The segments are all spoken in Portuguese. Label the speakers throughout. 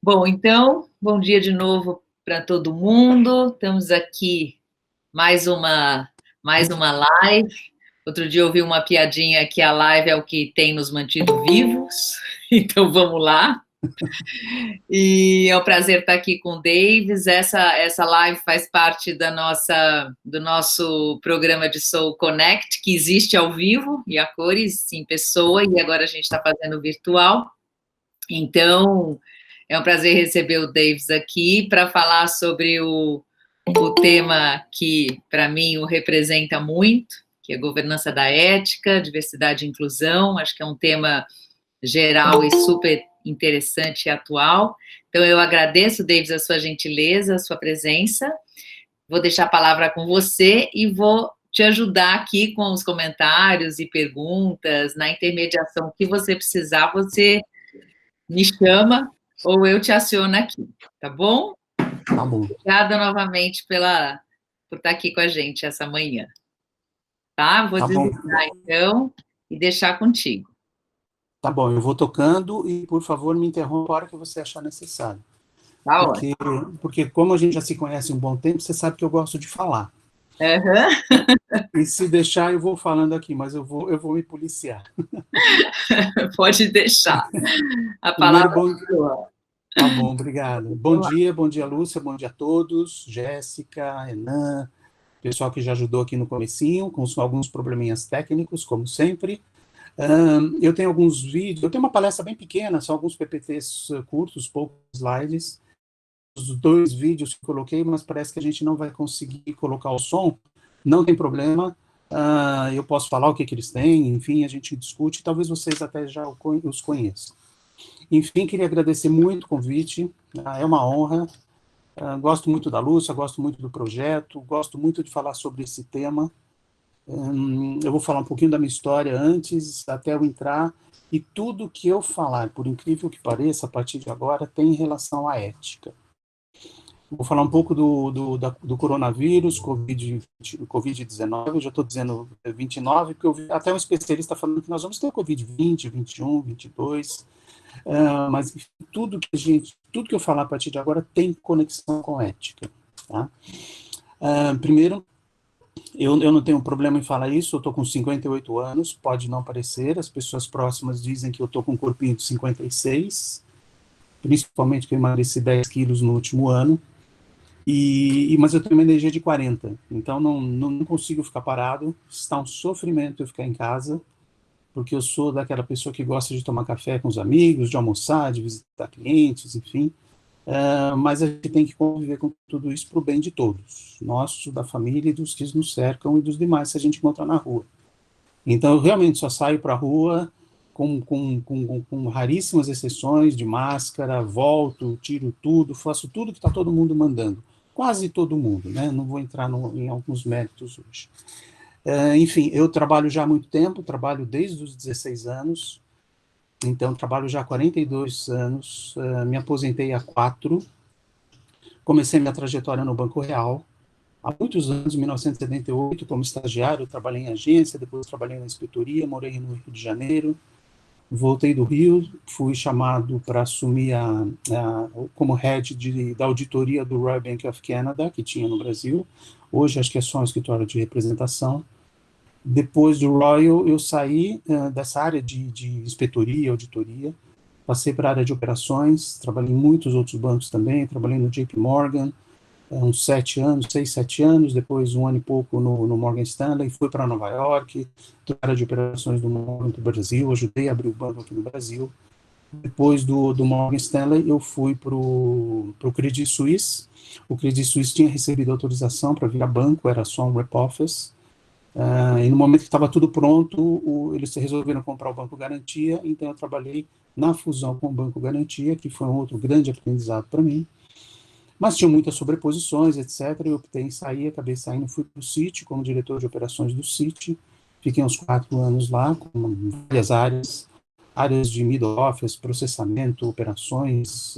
Speaker 1: Bom, então, bom dia de novo para todo mundo. Estamos aqui mais uma mais uma live. Outro dia eu ouvi uma piadinha que a live é o que tem nos mantido vivos. Então vamos lá. E é um prazer estar aqui com o Davis. Essa live faz parte do nosso programa de Soul Connect, que existe ao vivo e a cores em pessoa, e agora a gente está fazendo virtual. Então, é um prazer receber o Davis aqui para falar sobre o tema que, para mim, o representa muito, que é governança da ética, diversidade e inclusão. Acho que é um tema geral e super interessante e atual. Então, eu agradeço, Davis, a sua gentileza, a sua presença. Vou deixar a palavra com você e vou te ajudar aqui com os comentários e perguntas, na intermediação que você precisar, você me chama ou eu te aciono aqui, tá bom?
Speaker 2: Tá bom.
Speaker 1: Obrigada novamente por estar aqui com a gente essa manhã, tá? Vou
Speaker 2: Tá bom.
Speaker 1: desligar então e deixar contigo.
Speaker 2: Tá bom, eu vou tocando e, por favor, me interrompa a hora que você achar necessário.
Speaker 1: Tá ótimo.
Speaker 2: Porque como a gente já se conhece um bom tempo, você sabe que eu gosto de falar.
Speaker 1: Uhum.
Speaker 2: E se deixar, eu vou falando aqui, mas eu vou me policiar.
Speaker 1: Pode deixar. A
Speaker 2: Primeiro,
Speaker 1: palavra é sua.
Speaker 2: tá bom, obrigado. Bom dia, Lúcia, bom dia a todos, Jéssica, Renan, pessoal que já ajudou aqui no comecinho, com alguns probleminhas técnicos, como sempre. Eu tenho alguns vídeos, eu tenho uma palestra bem pequena, são alguns PPTs curtos, poucos slides, os 2 vídeos que coloquei, mas parece que a gente não vai conseguir colocar o som, não tem problema, eu posso falar o que eles têm, enfim, a gente discute, talvez vocês até já os conheçam. Enfim, queria agradecer muito o convite, é uma honra, gosto muito da Lúcia, gosto muito do projeto, gosto muito de falar sobre esse tema. Eu vou falar um pouquinho da minha história antes, até eu entrar, e tudo que eu falar, por incrível que pareça, a partir de agora, tem relação à ética. Vou falar um pouco do coronavírus, Covid-19, eu já estou dizendo 29, porque eu vi até um especialista falando que nós vamos ter Covid-20, 21, 22, mas tudo que eu falar a partir de agora tem conexão com ética. Tá? Primeiro, eu não tenho problema em falar isso, eu estou com 58 anos, pode não parecer, as pessoas próximas dizem que eu estou com um corpinho de 56, principalmente que eu emagreci 10 quilos no último ano, mas eu tenho uma energia de 40, então não consigo ficar parado, está um sofrimento eu ficar em casa, porque eu sou daquela pessoa que gosta de tomar café com os amigos, de almoçar, de visitar clientes, enfim, mas a gente tem que conviver com tudo isso para o bem de todos, nosso, da família e dos que nos cercam e dos demais que a gente encontra na rua. Então, eu realmente só saio para a rua com raríssimas exceções, de máscara, volto, tiro tudo, faço tudo que está todo mundo mandando. Quase todo mundo, né? Não vou entrar em alguns méritos hoje. Enfim, eu trabalho já há muito tempo, trabalho desde os 16 anos, então trabalho já há 42 anos, me aposentei há 4, comecei minha trajetória no Banco Real, há muitos anos, em 1978, como estagiário, trabalhei em agência, depois trabalhei na inspetoria, morei no Rio de Janeiro, voltei do Rio, fui chamado para assumir como head da auditoria do Royal Bank of Canada, que tinha no Brasil, hoje acho que é só um escritório de representação. Depois do Royal, eu saí dessa área de inspetoria, auditoria, passei para a área de operações, trabalhei em muitos outros bancos também, trabalhei no JP Morgan, uns 6, 7 anos, depois 1 ano e pouco no Morgan Stanley, fui para Nova York, na área de operações do Morgan do Brasil, ajudei a abrir o banco aqui no Brasil. Depois do Morgan Stanley, eu fui para o Credit Suisse. O Credit Suisse tinha recebido autorização para virar banco, era só um rep office. E no momento que estava tudo pronto, eles resolveram comprar o Banco Garantia, então eu trabalhei na fusão com o Banco Garantia, que foi um outro grande aprendizado para mim. Mas tinha muitas sobreposições, etc. Eu optei em sair, acabei saindo, fui para o Citi, como diretor de operações do Citi. Fiquei uns 4 anos lá, com várias áreas de middle office, processamento, operações,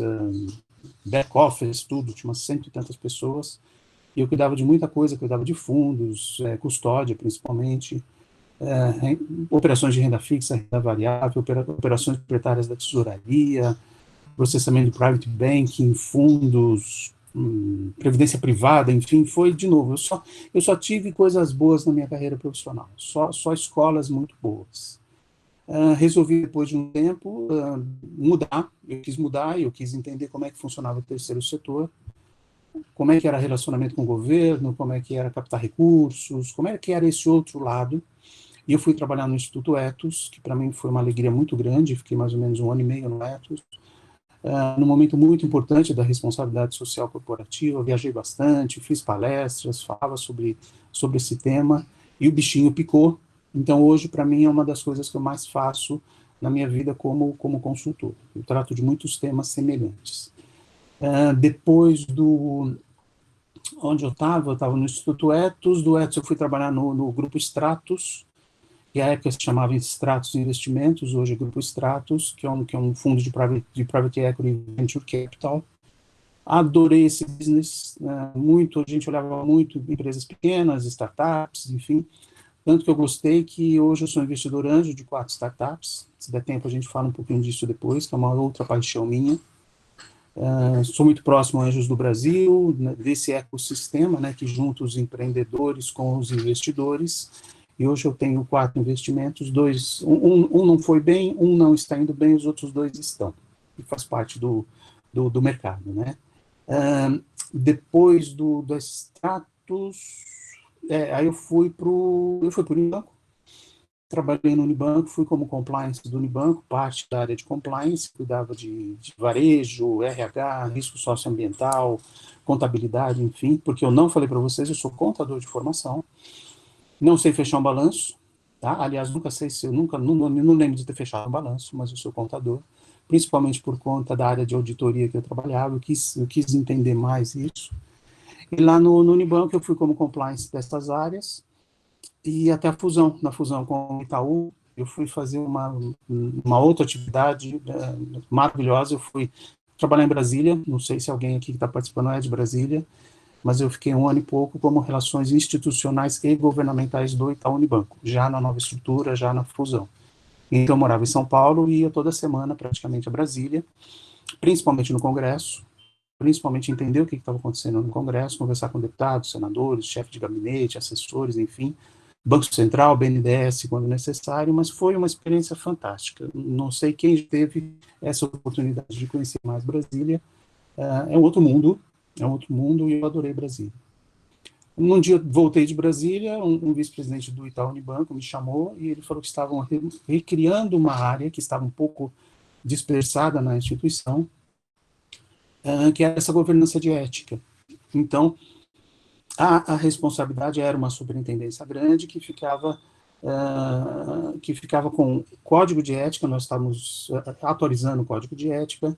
Speaker 2: back office, tudo, tinha umas 100 e tantas pessoas. E eu cuidava de muita coisa, cuidava de fundos, custódia principalmente, operações de renda fixa, renda variável, operações proprietárias da tesouraria, processamento de private banking, fundos, previdência privada, enfim, foi de novo. Eu só tive coisas boas na minha carreira profissional, só escolas muito boas. Resolvi, depois de um tempo, mudar. Eu quis entender como é que funcionava o terceiro setor, como é que era relacionamento com o governo, como é que era captar recursos, como é que era esse outro lado. E eu fui trabalhar no Instituto Etos, que para mim foi uma alegria muito grande, fiquei mais ou menos 1 ano e meio no Etos, num momento muito importante da responsabilidade social corporativa. Eu viajei bastante, fiz palestras, falava sobre esse tema, e o bichinho picou. Então, hoje, para mim, é uma das coisas que eu mais faço na minha vida como consultor. Eu trato de muitos temas semelhantes. Depois onde eu estava no Instituto Etos, do Etos eu fui trabalhar no Grupo Stratos, que à época se chamava Stratos Investimentos, hoje é Grupo Stratos, que é um fundo de private equity e venture capital. Adorei esse business, a gente olhava muito empresas pequenas, startups, enfim, tanto que eu gostei que hoje eu sou investidor anjo de 4 startups. Se der tempo a gente fala um pouquinho disso depois, que é uma outra paixão minha. Sou muito próximo a Anjos do Brasil, desse ecossistema, né, que junta os empreendedores com os investidores. E hoje eu tenho 4 investimentos, um não foi bem, um não está indo bem, os outros 2 estão. E faz parte do mercado, né? Depois do Stratos, aí eu fui para o Unibanco. Trabalhei no Unibanco, fui como compliance do Unibanco, parte da área de compliance, cuidava de varejo, RH, risco socioambiental, contabilidade, enfim, porque eu não falei para vocês, eu sou contador de formação, não sei fechar um balanço, tá? Aliás, nunca sei se eu não lembro de ter fechado um balanço, mas eu sou contador, principalmente por conta da área de auditoria que eu trabalhava, eu quis entender mais isso. E lá no Unibanco eu fui como compliance dessas áreas, e até na fusão com o Itaú, eu fui fazer uma outra atividade maravilhosa. Eu fui trabalhar em Brasília, não sei se alguém aqui que está participando é de Brasília, mas eu fiquei 1 ano e pouco como relações institucionais e governamentais do Itaú Unibanco, já na nova estrutura, já na fusão. Então eu morava em São Paulo e ia toda semana praticamente a Brasília, principalmente no Congresso, principalmente entender o que estava acontecendo no Congresso, conversar com deputados, senadores, chefe de gabinete, assessores, enfim, Banco Central, BNDES, quando necessário, mas foi uma experiência fantástica. Não sei quem teve essa oportunidade de conhecer mais Brasília. É um outro mundo, e eu adorei Brasília. Num dia, voltei de Brasília, um vice-presidente do Itaú Unibanco me chamou e ele falou que estavam recriando uma área que estava um pouco dispersada na instituição, que era essa governança de ética. Então, a responsabilidade era uma superintendência grande que ficava com código de ética. Nós estávamos atualizando o código de ética,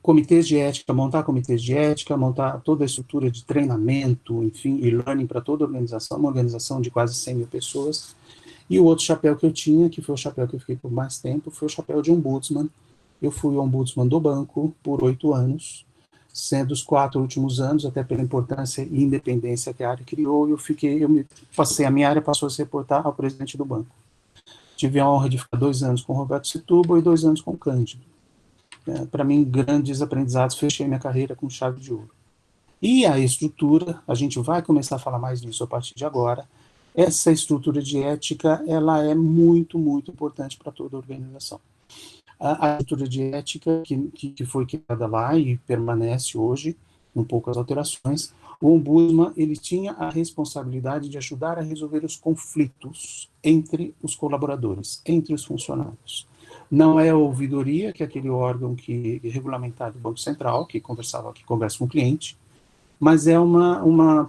Speaker 2: comitês de ética, montar comitês de ética, montar toda a estrutura de treinamento, enfim, e learning para toda a organização, uma organização de quase 100 mil pessoas. E o outro chapéu que eu tinha, que foi o chapéu que eu fiquei por mais tempo, foi o chapéu de ombudsman. Eu fui o ombudsman do banco por 8 anos, sendo os 4 últimos anos, até pela importância e independência que a área criou, a minha área passou a se reportar ao presidente do banco. Tive a honra de ficar 2 anos com o Roberto Setúbal e 2 anos com o Cândido. Para mim, grandes aprendizados, fechei minha carreira com chave de ouro. E a estrutura, a gente vai começar a falar mais disso a partir de agora, essa estrutura de ética, ela é muito, muito importante para toda a organização. A estrutura de ética que foi criada lá e permanece hoje, com poucas alterações, o ombudsman, ele tinha a responsabilidade de ajudar a resolver os conflitos entre os colaboradores, entre os funcionários. Não é a ouvidoria, que é aquele órgão regulamentado do Banco Central, que conversa com o cliente, mas é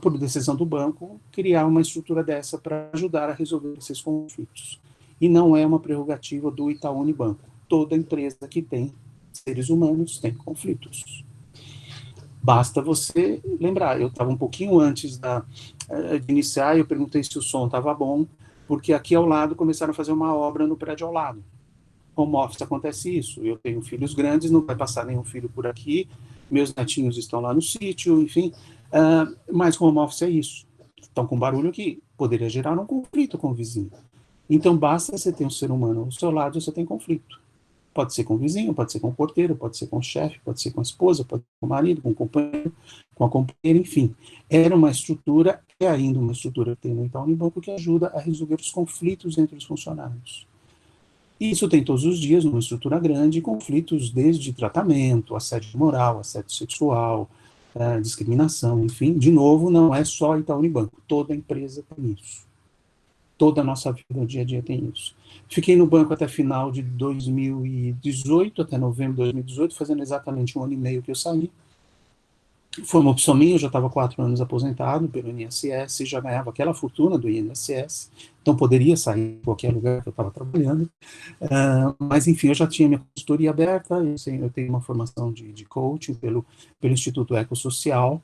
Speaker 2: por decisão do banco, criar uma estrutura dessa para ajudar a resolver esses conflitos. E não é uma prerrogativa do Itaú Unibanco. Toda empresa que tem seres humanos tem conflitos. Basta você lembrar, eu estava um pouquinho antes de iniciar, eu perguntei se o som estava bom, porque aqui ao lado começaram a fazer uma obra no prédio ao lado. Home office acontece isso, eu tenho filhos grandes, não vai passar nenhum filho por aqui, meus netinhos estão lá no sítio, enfim, mas home office é isso. Estão com barulho que poderia gerar um conflito com o vizinho. Então, basta você ter um ser humano ao seu lado, você tem conflito. Pode ser com o vizinho, pode ser com o porteiro, pode ser com o chefe, pode ser com a esposa, pode ser com o marido, com o companheiro, com a companheira, enfim. Era uma estrutura, é ainda uma estrutura que tem no Itaú Unibanco, que ajuda a resolver os conflitos entre os funcionários. E isso tem todos os dias, numa estrutura grande, conflitos desde tratamento, assédio moral, assédio sexual, discriminação, enfim. De novo, não é só Itaú Unibanco, toda empresa tem isso. Toda a nossa vida, no dia a dia, tem isso. Fiquei no banco até final de 2018, até novembro de 2018, fazendo exatamente 1 ano e meio que eu saí. Foi uma opção minha, eu já estava 4 anos aposentado pelo INSS, já ganhava aquela fortuna do INSS, então poderia sair de qualquer lugar que eu estava trabalhando. Mas, enfim, eu já tinha minha consultoria aberta, eu tenho uma formação de coaching pelo Instituto Ecossocial.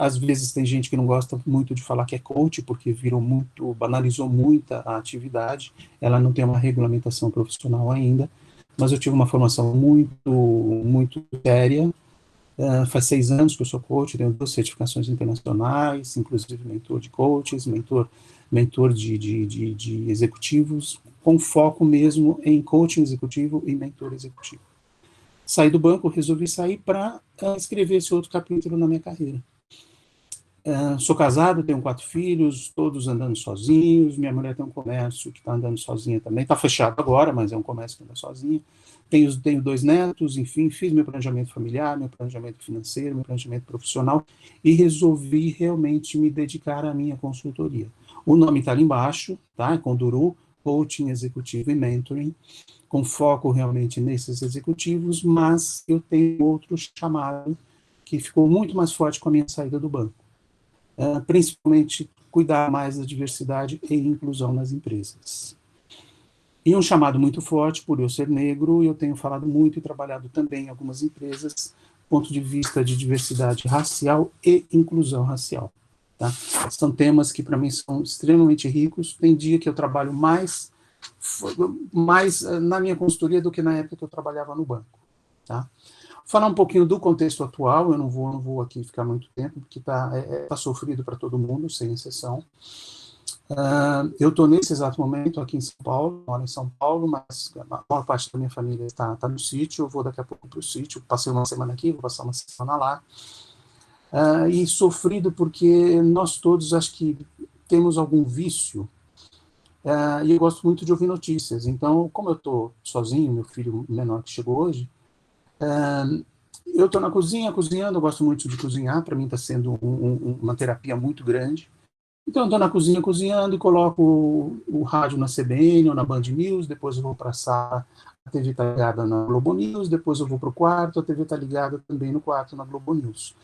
Speaker 2: Às vezes tem gente que não gosta muito de falar que é coach, porque banalizou muito a atividade, ela não tem uma regulamentação profissional ainda, mas eu tive uma formação muito séria. Faz 6 anos que eu sou coach, tenho 2 certificações internacionais, inclusive mentor de coaches, mentor de executivos, com foco mesmo em coaching executivo e mentor executivo. Saí do banco, resolvi sair para escrever esse outro capítulo na minha carreira. Sou casado, tenho 4 filhos, todos andando sozinhos, minha mulher tem um comércio que está andando sozinha também, está fechado agora, mas é um comércio que anda sozinha. Tenho 2 netos, enfim, fiz meu planejamento familiar, meu planejamento financeiro, meu planejamento profissional e resolvi realmente me dedicar à minha consultoria. O nome está ali embaixo, tá? Conduru, Coaching Executivo e Mentoring, com foco realmente nesses executivos, mas eu tenho outro chamado que ficou muito mais forte com a minha saída do banco. Principalmente cuidar mais da diversidade e inclusão nas empresas. E um chamado muito forte, por eu ser negro, eu tenho falado muito e trabalhado também em algumas empresas, do ponto de vista de diversidade racial e inclusão racial. Tá? São temas que para mim são extremamente ricos. Tem dia que eu trabalho mais na minha consultoria do que na época que eu trabalhava no banco. Tá? Falar um pouquinho do contexto atual, eu não vou aqui ficar muito tempo, porque tá sofrido para todo mundo, sem exceção. Eu estou nesse exato momento aqui em São Paulo, moro em São Paulo, mas a maior parte da minha família está no sítio, eu vou daqui a pouco para o sítio, passei uma semana aqui, vou passar uma semana lá. E sofrido porque nós todos, acho que temos algum vício, e eu gosto muito de ouvir notícias. Então, como eu estou sozinho, meu filho menor que chegou hoje, eu estou na cozinha, cozinhando, eu gosto muito de cozinhar, para mim está sendo uma terapia muito grande. Então, eu estou na cozinha cozinhando e coloco o rádio na CBN ou na Band News, depois eu vou para a sala, a TV está ligada na Globo News, depois eu vou para o quarto, a TV está ligada também no quarto na Globo News.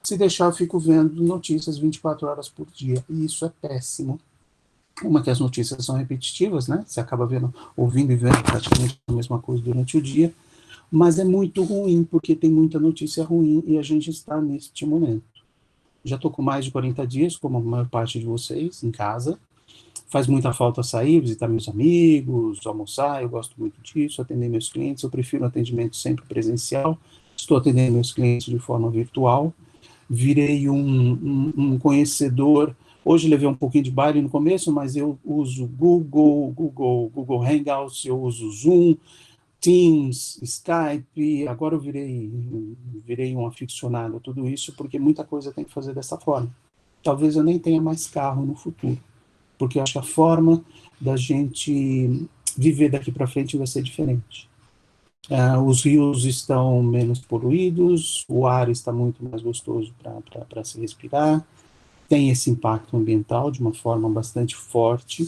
Speaker 2: Se deixar, eu fico vendo notícias 24 horas por dia, e isso é péssimo. Uma que as notícias são repetitivas, né? Você acaba ouvindo e vendo praticamente a mesma coisa durante o dia, mas é muito ruim, porque tem muita notícia ruim e a gente está neste momento. Já estou com mais de 40 dias, como a maior parte de vocês, em casa. Faz muita falta sair, visitar meus amigos, almoçar, eu gosto muito disso, atender meus clientes, eu prefiro atendimento sempre presencial, estou atendendo meus clientes de forma virtual, virei um conhecedor, hoje levei um pouquinho de baile no começo, mas eu uso Google Hangouts, eu uso Zoom, Teams, Skype, agora eu virei um aficionado a tudo isso, porque muita coisa tem que fazer dessa forma. Talvez eu nem tenha mais carro no futuro, porque eu acho que a forma da gente viver daqui para frente vai ser diferente. Os rios estão menos poluídos, o ar está muito mais gostoso para se respirar, tem esse impacto ambiental de uma forma bastante forte,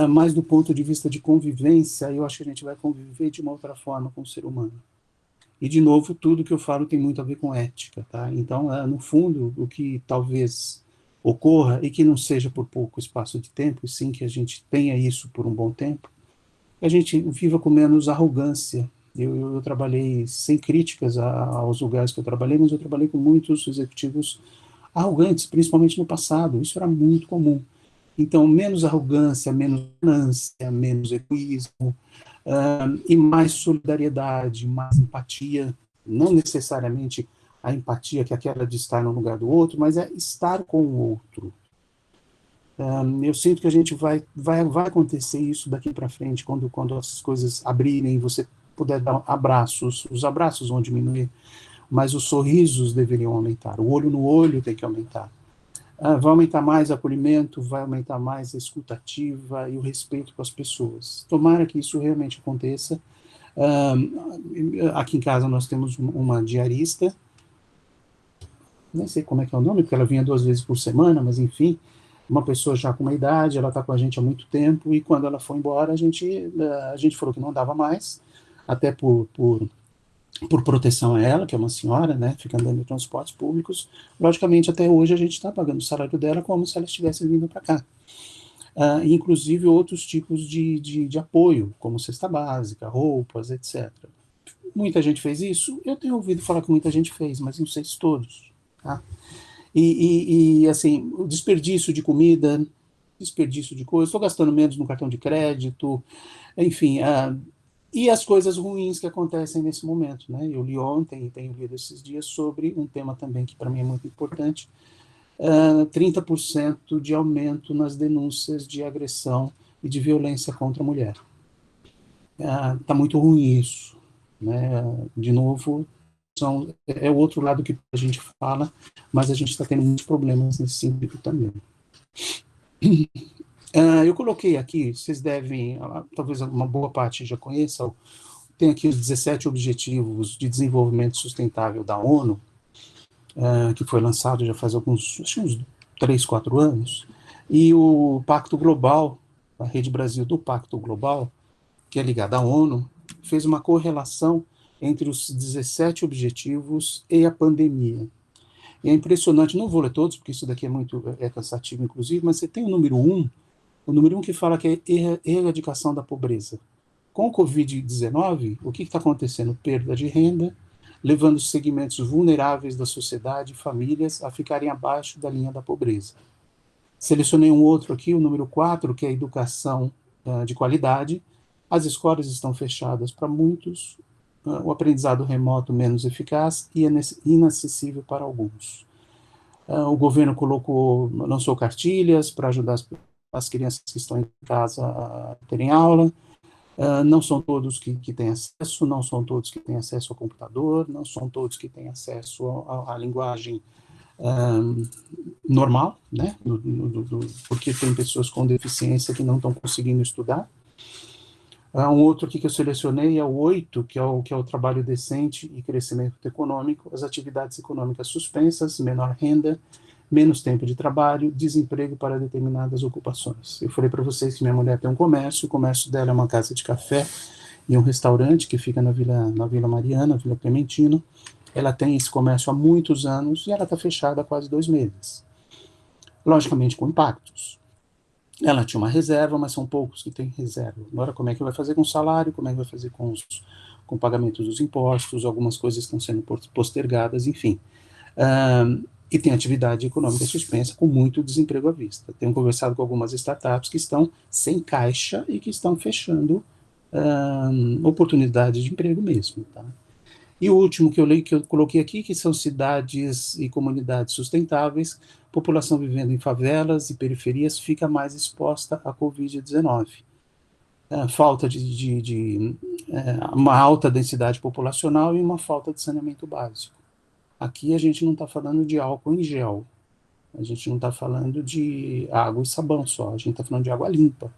Speaker 2: mas do ponto de vista de convivência, eu acho que a gente vai conviver de uma outra forma com o ser humano. E, de novo, tudo que eu falo tem muito a ver com ética, tá? Então, no fundo, o que talvez ocorra, e que não seja por pouco espaço de tempo, e sim que a gente tenha isso por um bom tempo, que a gente viva com menos arrogância. Eu trabalhei sem críticas aos lugares que eu trabalhei, mas eu trabalhei com muitos executivos arrogantes, principalmente no passado. Isso era muito comum. Então, menos arrogância, menos ganância, menos egoísmo, e mais solidariedade, mais empatia, não necessariamente a empatia que é aquela de estar no lugar do outro, mas é estar com o outro. Eu sinto que a gente vai acontecer isso daqui para frente, quando as coisas abrirem, você puder dar abraços, os abraços vão diminuir, mas os sorrisos deveriam aumentar, o olho no olho tem que aumentar. Vai aumentar mais o acolhimento, vai aumentar mais a escutativa e o respeito com as pessoas. Tomara que isso realmente aconteça. Aqui em casa nós temos uma diarista, nem sei como é que é o nome, porque ela vinha 2 vezes por semana, mas enfim, uma pessoa já com uma idade, ela está com a gente há muito tempo, e quando ela foi embora, a gente falou que não dava mais, até por proteção a ela, que é uma senhora, né, fica andando em transportes públicos. Logicamente, até hoje a gente está pagando o salário dela como se ela estivesse vindo para cá. Inclusive outros tipos de apoio, como cesta básica, roupas, etc. Muita gente fez isso? Eu tenho ouvido falar que muita gente fez, mas não sei se todos. Tá? Assim, o desperdício de comida, desperdício de coisas, estou gastando menos no cartão de crédito, enfim, e as coisas ruins que acontecem nesse momento, né? Eu li ontem e tenho lido esses dias sobre um tema também que para mim é muito importante, 30% de aumento nas denúncias de agressão e de violência contra a mulher. Está muito ruim isso, né? De novo, é o outro lado que a gente fala, mas a gente está tendo muitos problemas nesse sentido também. Eu coloquei aqui, vocês devem, talvez uma boa parte já conheça, tem aqui os 17 Objetivos de Desenvolvimento Sustentável da ONU, que foi lançado já faz uns 3, 4 anos, e o Pacto Global, a Rede Brasil do Pacto Global, que é ligada à ONU, fez uma correlação entre os 17 objetivos e a pandemia. E é impressionante, não vou ler todos, porque isso daqui é cansativo, inclusive, mas você tem o número 1 que fala que é erradicação da pobreza. Com o Covid-19, o que está acontecendo? Perda de renda, levando os segmentos vulneráveis da sociedade, famílias, a ficarem abaixo da linha da pobreza. Selecionei um outro aqui, o número 4, que é a educação de qualidade. As escolas estão fechadas para muitos, o aprendizado remoto menos eficaz e inacessível para alguns. O governo lançou cartilhas para ajudar as crianças que estão em casa a terem aula. Não são todos que têm acesso, não são todos que têm acesso ao computador, não são todos que têm acesso à linguagem normal, né? Porque tem pessoas com deficiência que não estão conseguindo estudar. Um outro aqui que eu selecionei é o 8, que é o trabalho decente e crescimento econômico, as atividades econômicas suspensas, menor renda, menos tempo de trabalho, desemprego para determinadas ocupações. Eu falei para vocês que minha mulher tem um comércio, o comércio dela é uma casa de café e um restaurante que fica na Vila Mariana, Vila Clementino. Ela tem esse comércio há muitos anos e ela está fechada há quase 2 meses. Logicamente com impactos. Ela tinha uma reserva, mas são poucos que têm reserva. Agora, como é que vai fazer com o salário? Como é que vai fazer com o pagamento dos impostos? Algumas coisas estão sendo postergadas, enfim. E tem atividade econômica suspensa com muito desemprego à vista. Tenho conversado com algumas startups que estão sem caixa e que estão fechando oportunidades de emprego mesmo. Tá? E o último que eu coloquei aqui, que são cidades e comunidades sustentáveis, população vivendo em favelas e periferias fica mais exposta à Covid-19. Falta de uma alta densidade populacional e uma falta de saneamento básico. Aqui a gente não está falando de álcool em gel, a gente não está falando de água e sabão só, a gente está falando de água limpa,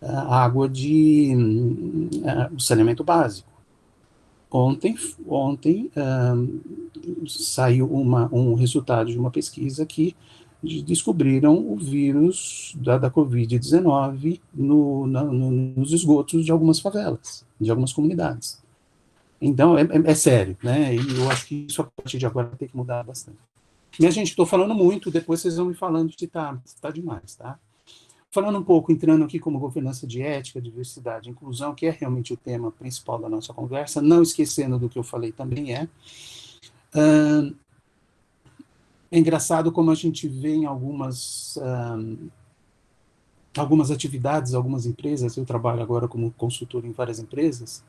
Speaker 2: água de saneamento básico. Ontem saiu um resultado de uma pesquisa que descobriram o vírus da Covid-19 nos esgotos de algumas favelas, de algumas comunidades. Então, é sério, né? E eu acho que isso, a partir de agora, vai ter que mudar bastante. Minha gente, estou falando muito, depois vocês vão me falando se tá demais, tá? Falando um pouco, entrando aqui como governança de ética, diversidade e inclusão, que é realmente o tema principal da nossa conversa, não esquecendo do que eu falei também é engraçado como a gente vê em algumas atividades, algumas empresas, eu trabalho agora como consultor em várias empresas,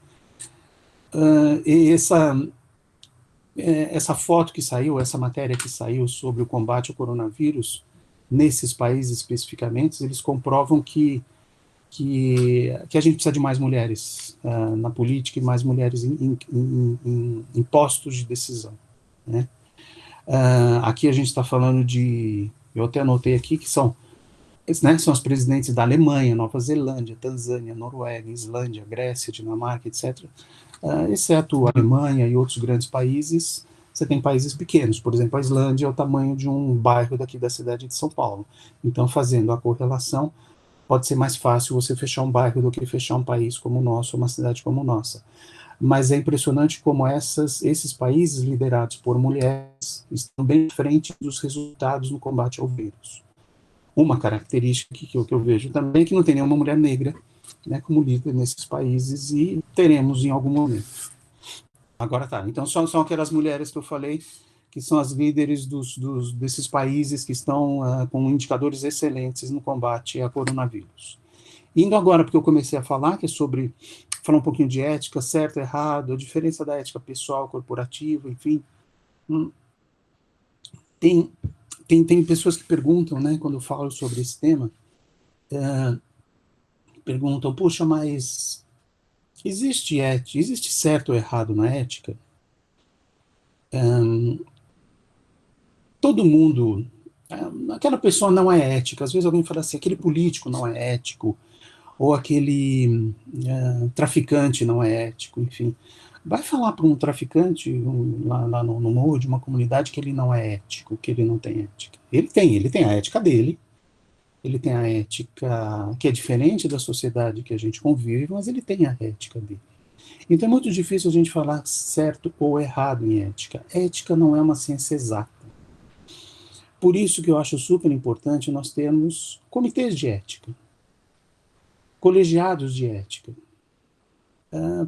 Speaker 2: e essa foto que saiu, essa matéria que saiu sobre o combate ao coronavírus, nesses países especificamente, eles comprovam que a gente precisa de mais mulheres na política e mais mulheres em postos de decisão, né? Aqui a gente está falando eu até anotei aqui que são, né, são os presidentes da Alemanha, Nova Zelândia, Tanzânia, Noruega, Islândia, Grécia, Dinamarca, etc. Exceto a Alemanha e outros grandes países, você tem países pequenos. Por exemplo, a Islândia é o tamanho de um bairro daqui da cidade de São Paulo. Então, fazendo a correlação, pode ser mais fácil você fechar um bairro do que fechar um país como o nosso, uma cidade como a nossa. Mas é impressionante como esses países liderados por mulheres estão bem à frente dos resultados no combate ao vírus. Uma característica que eu vejo também é que não tem nenhuma mulher negra, né, como líder nesses países, e teremos em algum momento. Agora tá, então são aquelas mulheres que eu falei, que são as líderes desses países que estão com indicadores excelentes no combate a coronavírus. Indo agora, porque eu comecei a falar, que é sobre falar um pouquinho de ética, certo, errado, a diferença da ética pessoal, corporativa, enfim. Tem pessoas que perguntam, né, quando eu falo sobre esse tema, perguntam, puxa, mas existe certo ou errado na ética? Todo mundo, aquela pessoa não é ética, às vezes alguém fala assim, aquele político não é ético, ou aquele traficante não é ético, enfim. Vai falar para um traficante lá no morro de uma comunidade que ele não é ético, que ele não tem ética. Ele tem a ética dele, ele tem a ética que é diferente da sociedade que a gente convive, mas ele tem a ética dele. Então é muito difícil a gente falar certo ou errado em ética. Ética não é uma ciência exata. Por isso que eu acho super importante nós termos comitês de ética, colegiados de ética,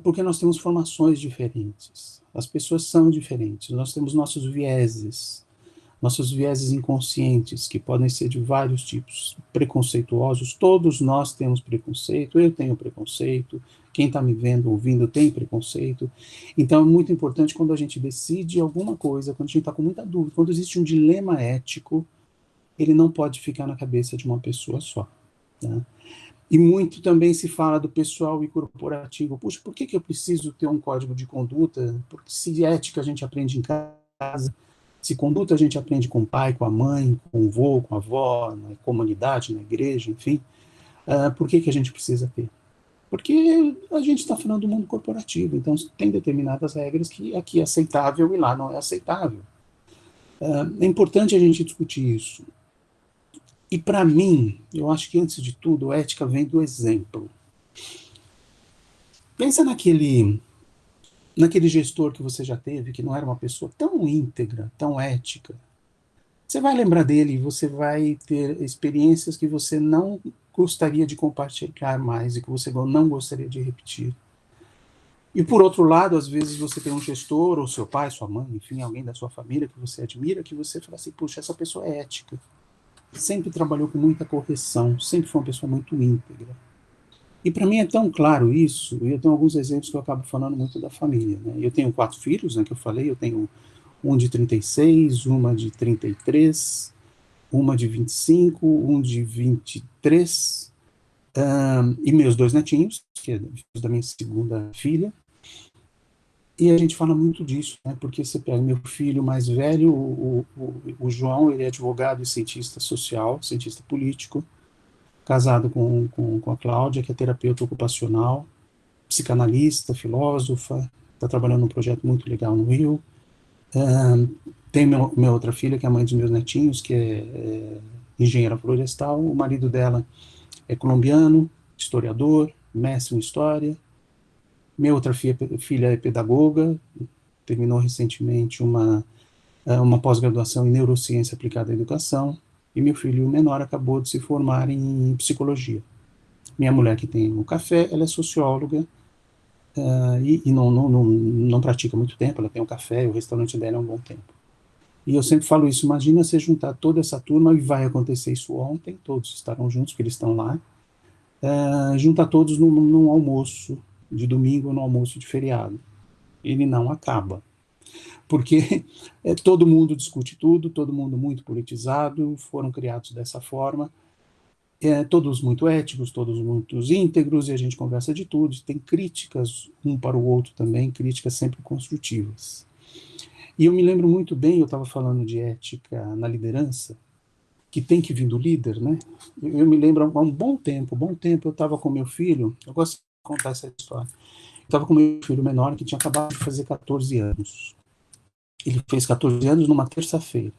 Speaker 2: porque nós temos formações diferentes, as pessoas são diferentes, nós temos nossos vieses inconscientes, que podem ser de vários tipos, preconceituosos, todos nós temos preconceito, eu tenho preconceito, quem está me vendo, ouvindo, tem preconceito. Então é muito importante quando a gente decide alguma coisa, quando a gente está com muita dúvida, quando existe um dilema ético, ele não pode ficar na cabeça de uma pessoa só. Tá? E muito também se fala do pessoal e corporativo. Puxa, por que eu preciso ter um código de conduta? Porque se ética a gente aprende em casa, se conduta a gente aprende com o pai, com a mãe, com o avô, com a avó, na comunidade, na igreja, enfim. Por que a gente precisa ter? Porque a gente está falando do mundo corporativo, então tem determinadas regras que aqui é aceitável e lá não é aceitável. É importante a gente discutir isso. E para mim, eu acho que antes de tudo, a ética vem do exemplo. Pensa naquele gestor que você já teve, que não era uma pessoa tão íntegra, tão ética. Você vai lembrar dele e você vai ter experiências que você não gostaria de compartilhar mais e que você não gostaria de repetir. E por outro lado, às vezes você tem um gestor, ou seu pai, sua mãe, enfim, alguém da sua família que você admira, que você fala assim, puxa, essa pessoa é ética. Sempre trabalhou com muita correção, sempre foi uma pessoa muito íntegra. E para mim é tão claro isso, e eu tenho alguns exemplos que eu acabo falando muito da família. Né? Eu tenho 4 filhos, né, que eu falei, eu tenho um de 36, uma de 33, uma de 25, um de 23, e meus 2 netinhos, que é da minha segunda filha. E a gente fala muito disso, né? Porque você pega meu filho mais velho, o João, ele é advogado e cientista social, cientista político, casado com a Cláudia, que é terapeuta ocupacional, psicanalista, filósofa, está trabalhando num projeto muito legal no Rio. Tem minha outra filha, que é a mãe dos meus netinhos, que é engenheira florestal. O marido dela é colombiano, historiador, mestre em história. Minha outra filha é pedagoga, terminou recentemente uma pós-graduação em neurociência aplicada à educação. E meu filho menor acabou de se formar em psicologia. Minha mulher, que tem um café, ela é socióloga, e não pratica muito tempo, ela tem um café, o restaurante dela é um bom tempo. E eu sempre falo isso, imagina você juntar toda essa turma, e vai acontecer isso ontem, todos estarão juntos, porque eles estão lá, juntar todos num almoço de domingo ou no almoço de feriado. Ele não acaba. porque todo mundo discute tudo, todo mundo muito politizado, foram criados dessa forma, todos muito éticos, todos muito íntegros, e a gente conversa de tudo, tem críticas um para o outro também, críticas sempre construtivas. E eu me lembro muito bem, eu estava falando de ética na liderança, que tem que vir do líder, né? Eu me lembro há um bom tempo, eu estava com meu filho, eu gosto de contar essa história, eu estava com meu filho menor, que tinha acabado de fazer 14 anos. Ele fez 14 anos numa terça-feira.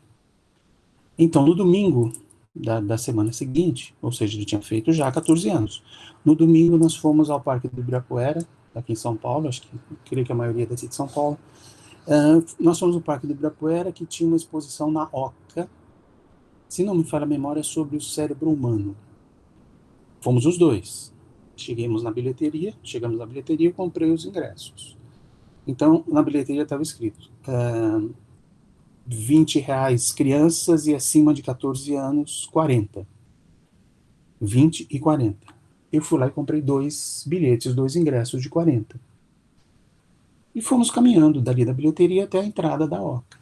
Speaker 2: Então, no domingo da semana seguinte, ou seja, ele tinha feito já 14 anos. No domingo, nós fomos ao Parque do Ibirapuera, aqui em São Paulo, creio que a maioria daqui de São Paulo. Nós fomos ao Parque do Ibirapuera, que tinha uma exposição na Oca, se não me falha a memória, sobre o cérebro humano. Fomos os dois. Chegamos na bilheteria, eu comprei os ingressos. Então, na bilheteria estava escrito R$ 20 crianças e acima de 14 anos, 40. 20 e 40. Eu fui lá e comprei 2 bilhetes, 2 ingressos de 40. E fomos caminhando dali da bilheteria até a entrada da Oca.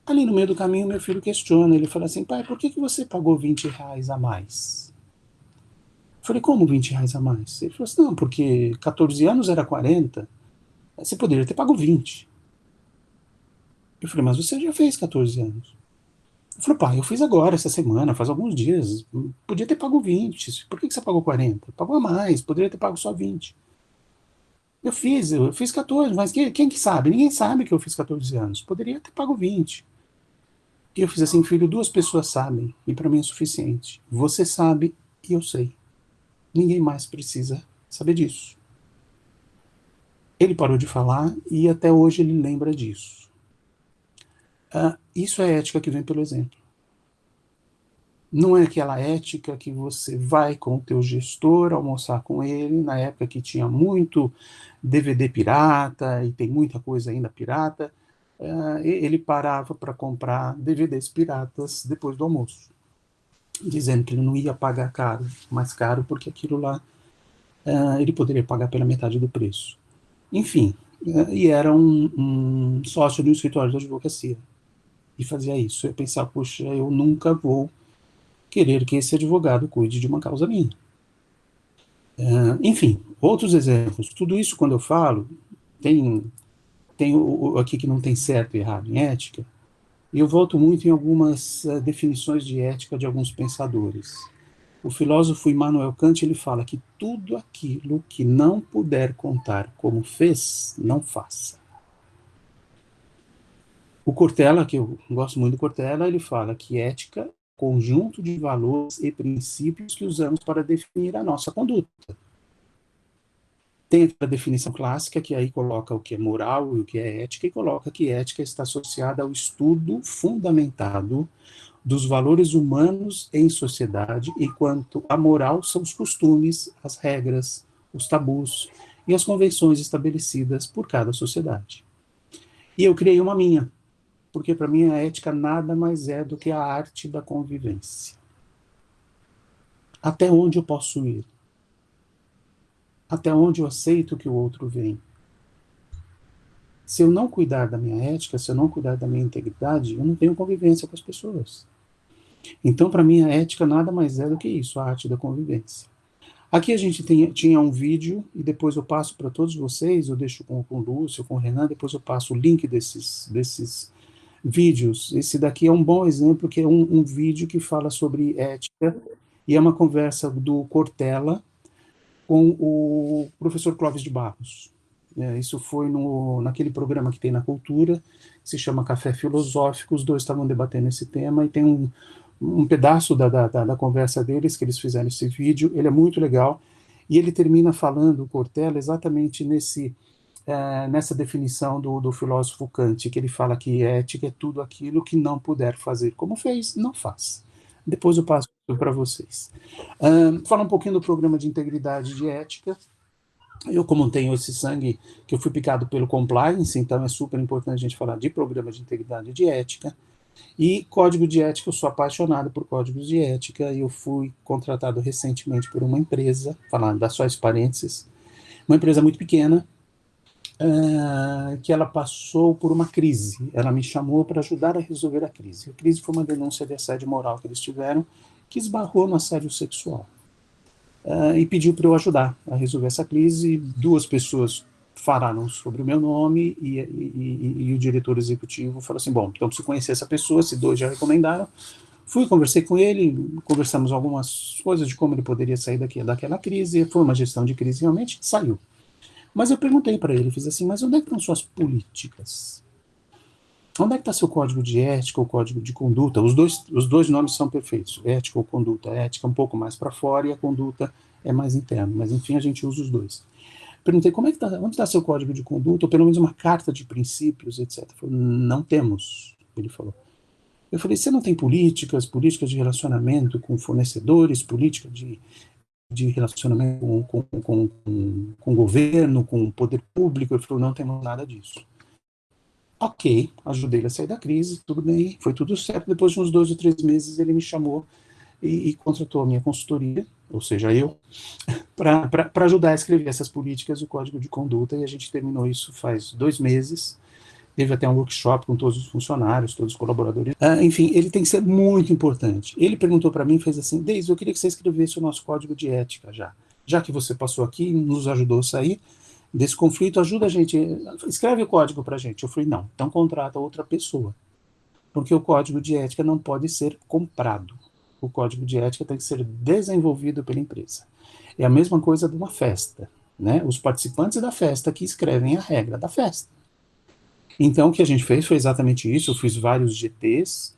Speaker 2: Ali no meio do caminho, meu filho questiona, ele fala assim, pai, por que você pagou R$ 20 a mais? Eu falei, como R$ 20 a mais? Ele falou assim, não, porque 14 anos era 40, você poderia ter pago 20. Eu falei, mas você já fez 14 anos. Ele falou, pai, eu fiz agora, essa semana, faz alguns dias, podia ter pago 20, por que você pagou 40? Pagou a mais, poderia ter pago só 20. Eu fiz 14, mas quem que sabe? Ninguém sabe que eu fiz 14 anos, poderia ter pago 20. E eu fiz assim, filho, 2 pessoas sabem, e para mim é suficiente. Você sabe e eu sei. Ninguém mais precisa saber disso. Ele parou de falar e até hoje ele lembra disso. Isso é ética que vem pelo exemplo. Não é aquela ética que você vai com o teu gestor almoçar com ele, na época que tinha muito DVD pirata, e tem muita coisa ainda pirata, ele parava para comprar DVDs piratas depois do almoço, dizendo que ele não ia pagar mais caro, porque aquilo lá ele poderia pagar pela metade do preço. Enfim, e era um sócio do escritório de advocacia, e fazia isso. Eu pensava, poxa, eu nunca vou querer que esse advogado cuide de uma causa minha. Enfim, outros exemplos. Tudo isso, quando eu falo, tem aqui que não tem certo e errado em ética, e eu volto muito em algumas definições de ética de alguns pensadores. O filósofo Immanuel Kant, ele fala que tudo aquilo que não puder contar como fez, não faça. O Cortella, que eu gosto muito do Cortella, ele fala que ética é um conjunto de valores e princípios que usamos para definir a nossa conduta. Tem a definição clássica, que aí coloca o que é moral e o que é ética, e coloca que ética está associada ao estudo fundamentado dos valores humanos em sociedade, enquanto a moral são os costumes, as regras, os tabus e as convenções estabelecidas por cada sociedade. E eu criei uma minha, porque para mim a ética nada mais é do que a arte da convivência. Até onde eu posso ir? Até onde eu aceito que o outro vem? Se eu não cuidar da minha ética, se eu não cuidar da minha integridade, eu não tenho convivência com as pessoas. Então, para mim, a ética nada mais é do que isso, a arte da convivência. Aqui a gente tinha um vídeo, e depois eu passo para todos vocês, eu deixo com o Lúcio, com o Renan, depois eu passo o link desses vídeos. Esse daqui é um bom exemplo, que é um vídeo que fala sobre ética, e é uma conversa do Cortella com o professor Clóvis de Barros. Isso foi naquele programa que tem na Cultura, que se chama Café Filosófico, os dois estavam debatendo esse tema, e tem um pedaço da conversa deles, que eles fizeram esse vídeo, ele é muito legal, e ele termina falando, o Cortella, exatamente nessa definição do filósofo Kant, que ele fala que ética é tudo aquilo que não puder fazer como fez, não faz. Depois eu passo para vocês. Falar um pouquinho do programa de integridade de ética. Eu, como tenho esse sangue, que eu fui picado pelo compliance, então é super importante a gente falar de programa de integridade de ética. E código de ética, eu sou apaixonado por códigos de ética, e eu fui contratado recentemente por uma empresa, falando das só parênteses, uma empresa muito pequena, que ela passou por uma crise. Ela me chamou para ajudar a resolver a crise. A crise foi uma denúncia de assédio moral que eles tiveram, que esbarrou no assédio sexual. E pediu para eu ajudar a resolver essa crise. Duas pessoas falaram sobre o meu nome e o diretor executivo falou assim, bom, então preciso conhecer essa pessoa, se dois já recomendaram. Fui, conversei com ele, conversamos algumas coisas de como ele poderia sair daquela crise, foi uma gestão de crise realmente, saiu. Mas eu perguntei para ele, fiz assim, mas onde é que estão suas políticas? Onde é que está seu código de ética ou código de conduta? Os dois nomes são perfeitos, ética ou conduta. A ética é um pouco mais para fora e a conduta é mais interna, mas enfim, a gente usa os dois. Perguntei, onde está seu código de conduta, ou pelo menos uma carta de princípios, etc. Ele falou, não temos, ele falou. Eu falei, você não tem políticas de relacionamento com fornecedores, política de relacionamento com o governo, com o poder público? Ele falou, não temos nada disso. Ok, ajudei ele a sair da crise, tudo bem, foi tudo certo. Depois de uns 2 ou 3 meses, ele me chamou e contratou a minha consultoria, ou seja, eu, para ajudar a escrever essas políticas, o código de conduta, e a gente terminou isso faz 2 meses. Teve até um workshop com todos os funcionários, todos os colaboradores. Enfim, ele tem que ser muito importante. Ele perguntou para mim, fez assim, Deise, eu queria que você escrevesse o nosso código de ética já que você passou aqui, nos ajudou a sair desse conflito, ajuda a gente, escreve o código para a gente. Eu falei, não, então contrata outra pessoa, porque o código de ética não pode ser comprado. O código de ética tem que ser desenvolvido pela empresa. É a mesma coisa de uma festa, né? Os participantes da festa que escrevem a regra da festa. Então, o que a gente fez foi exatamente isso. Eu fiz vários GTs,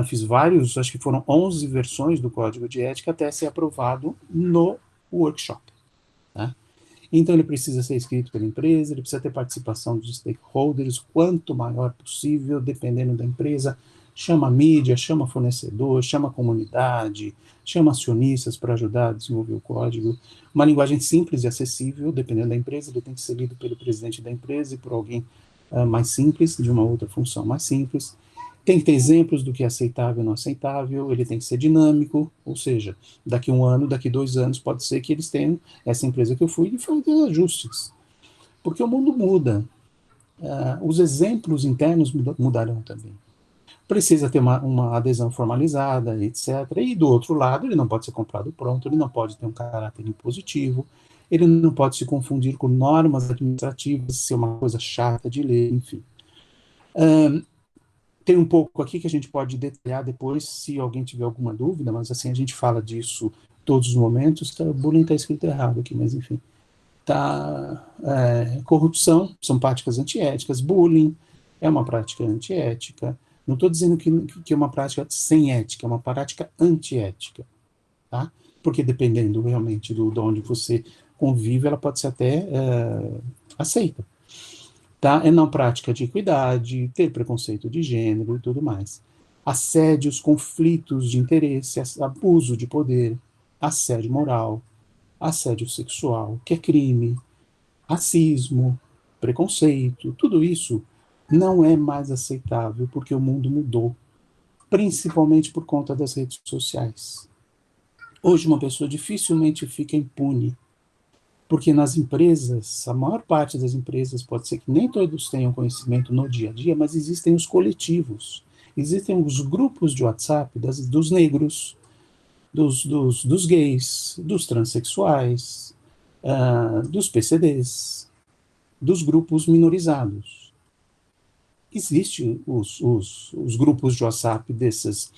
Speaker 2: fiz vários, acho que foram 11 versões do código de ética até ser aprovado no workshop. Tá? Então, ele precisa ser escrito pela empresa, ele precisa ter participação dos stakeholders, quanto maior possível, dependendo da empresa. Chama a mídia, chama fornecedor, chama a comunidade, chama acionistas para ajudar a desenvolver o código. Uma linguagem simples e acessível, dependendo da empresa, ele tem que ser lido pelo presidente da empresa e por alguém mais simples, de uma outra função mais simples. Tem que ter exemplos do que é aceitável e não aceitável, ele tem que ser dinâmico, ou seja, daqui 1 ano, daqui 2 anos, pode ser que eles tenham, essa empresa que eu fui, e fazer ajustes. Porque o mundo muda, os exemplos internos mudarão também. Precisa ter uma adesão formalizada, etc. E do outro lado, ele não pode ser comprado pronto, ele não pode ter um caráter impositivo, ele não pode se confundir com normas administrativas, ser uma coisa chata de ler, enfim. Tem um pouco aqui que a gente pode detalhar depois, se alguém tiver alguma dúvida, mas assim, a gente fala disso todos os momentos. Tá, bullying está escrito errado aqui, mas enfim. Corrupção, são práticas antiéticas, bullying é uma prática antiética. Não estou dizendo que é uma prática sem ética, é uma prática antiética, tá? Porque dependendo realmente de onde você convive, ela pode ser até aceita. Tá? É não prática de equidade, ter preconceito de gênero e tudo mais. Assédios, conflitos de interesse, abuso de poder, assédio moral, assédio sexual, que é crime, racismo, preconceito, tudo isso não é mais aceitável porque o mundo mudou, principalmente por conta das redes sociais. Hoje uma pessoa dificilmente fica impune, porque nas empresas, a maior parte das empresas, pode ser que nem todos tenham conhecimento no dia a dia, mas existem os coletivos, existem os grupos de WhatsApp dos negros, dos gays, dos transexuais, dos PCDs, dos grupos minorizados. Existem os grupos de WhatsApp desses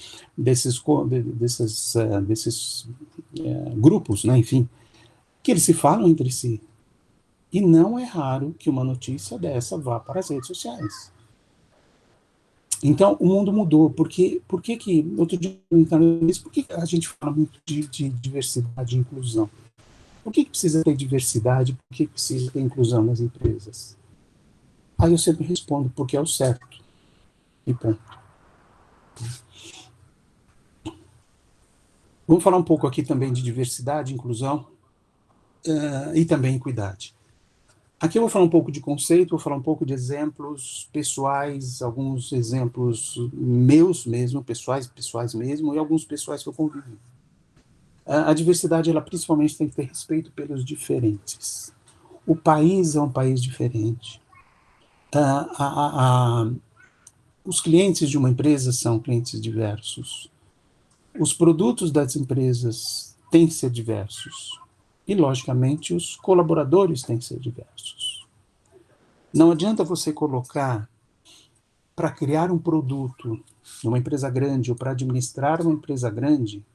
Speaker 2: grupos, né, enfim, que eles se falam entre si. E não é raro que uma notícia dessa vá para as redes sociais. Então, o mundo mudou. Por que outro dia, por que a gente fala muito de diversidade e inclusão? Por que precisa ter diversidade? Por que precisa ter inclusão nas empresas? Aí eu sempre respondo, porque é o certo. E ponto. Vamos falar um pouco aqui também de diversidade, inclusão e também equidade. Aqui eu vou falar um pouco de conceito, vou falar um pouco de exemplos pessoais, alguns exemplos meus mesmo, pessoais mesmo, e alguns pessoais que eu convivi. A diversidade, ela principalmente tem que ter respeito pelos diferentes. O país é um país diferente. Ah, os clientes de uma empresa são clientes diversos. Os produtos das empresas têm que ser diversos. E, logicamente, os colaboradores têm que ser diversos. Não adianta você colocar, para criar um produto numa empresa grande ou para administrar uma empresa grande,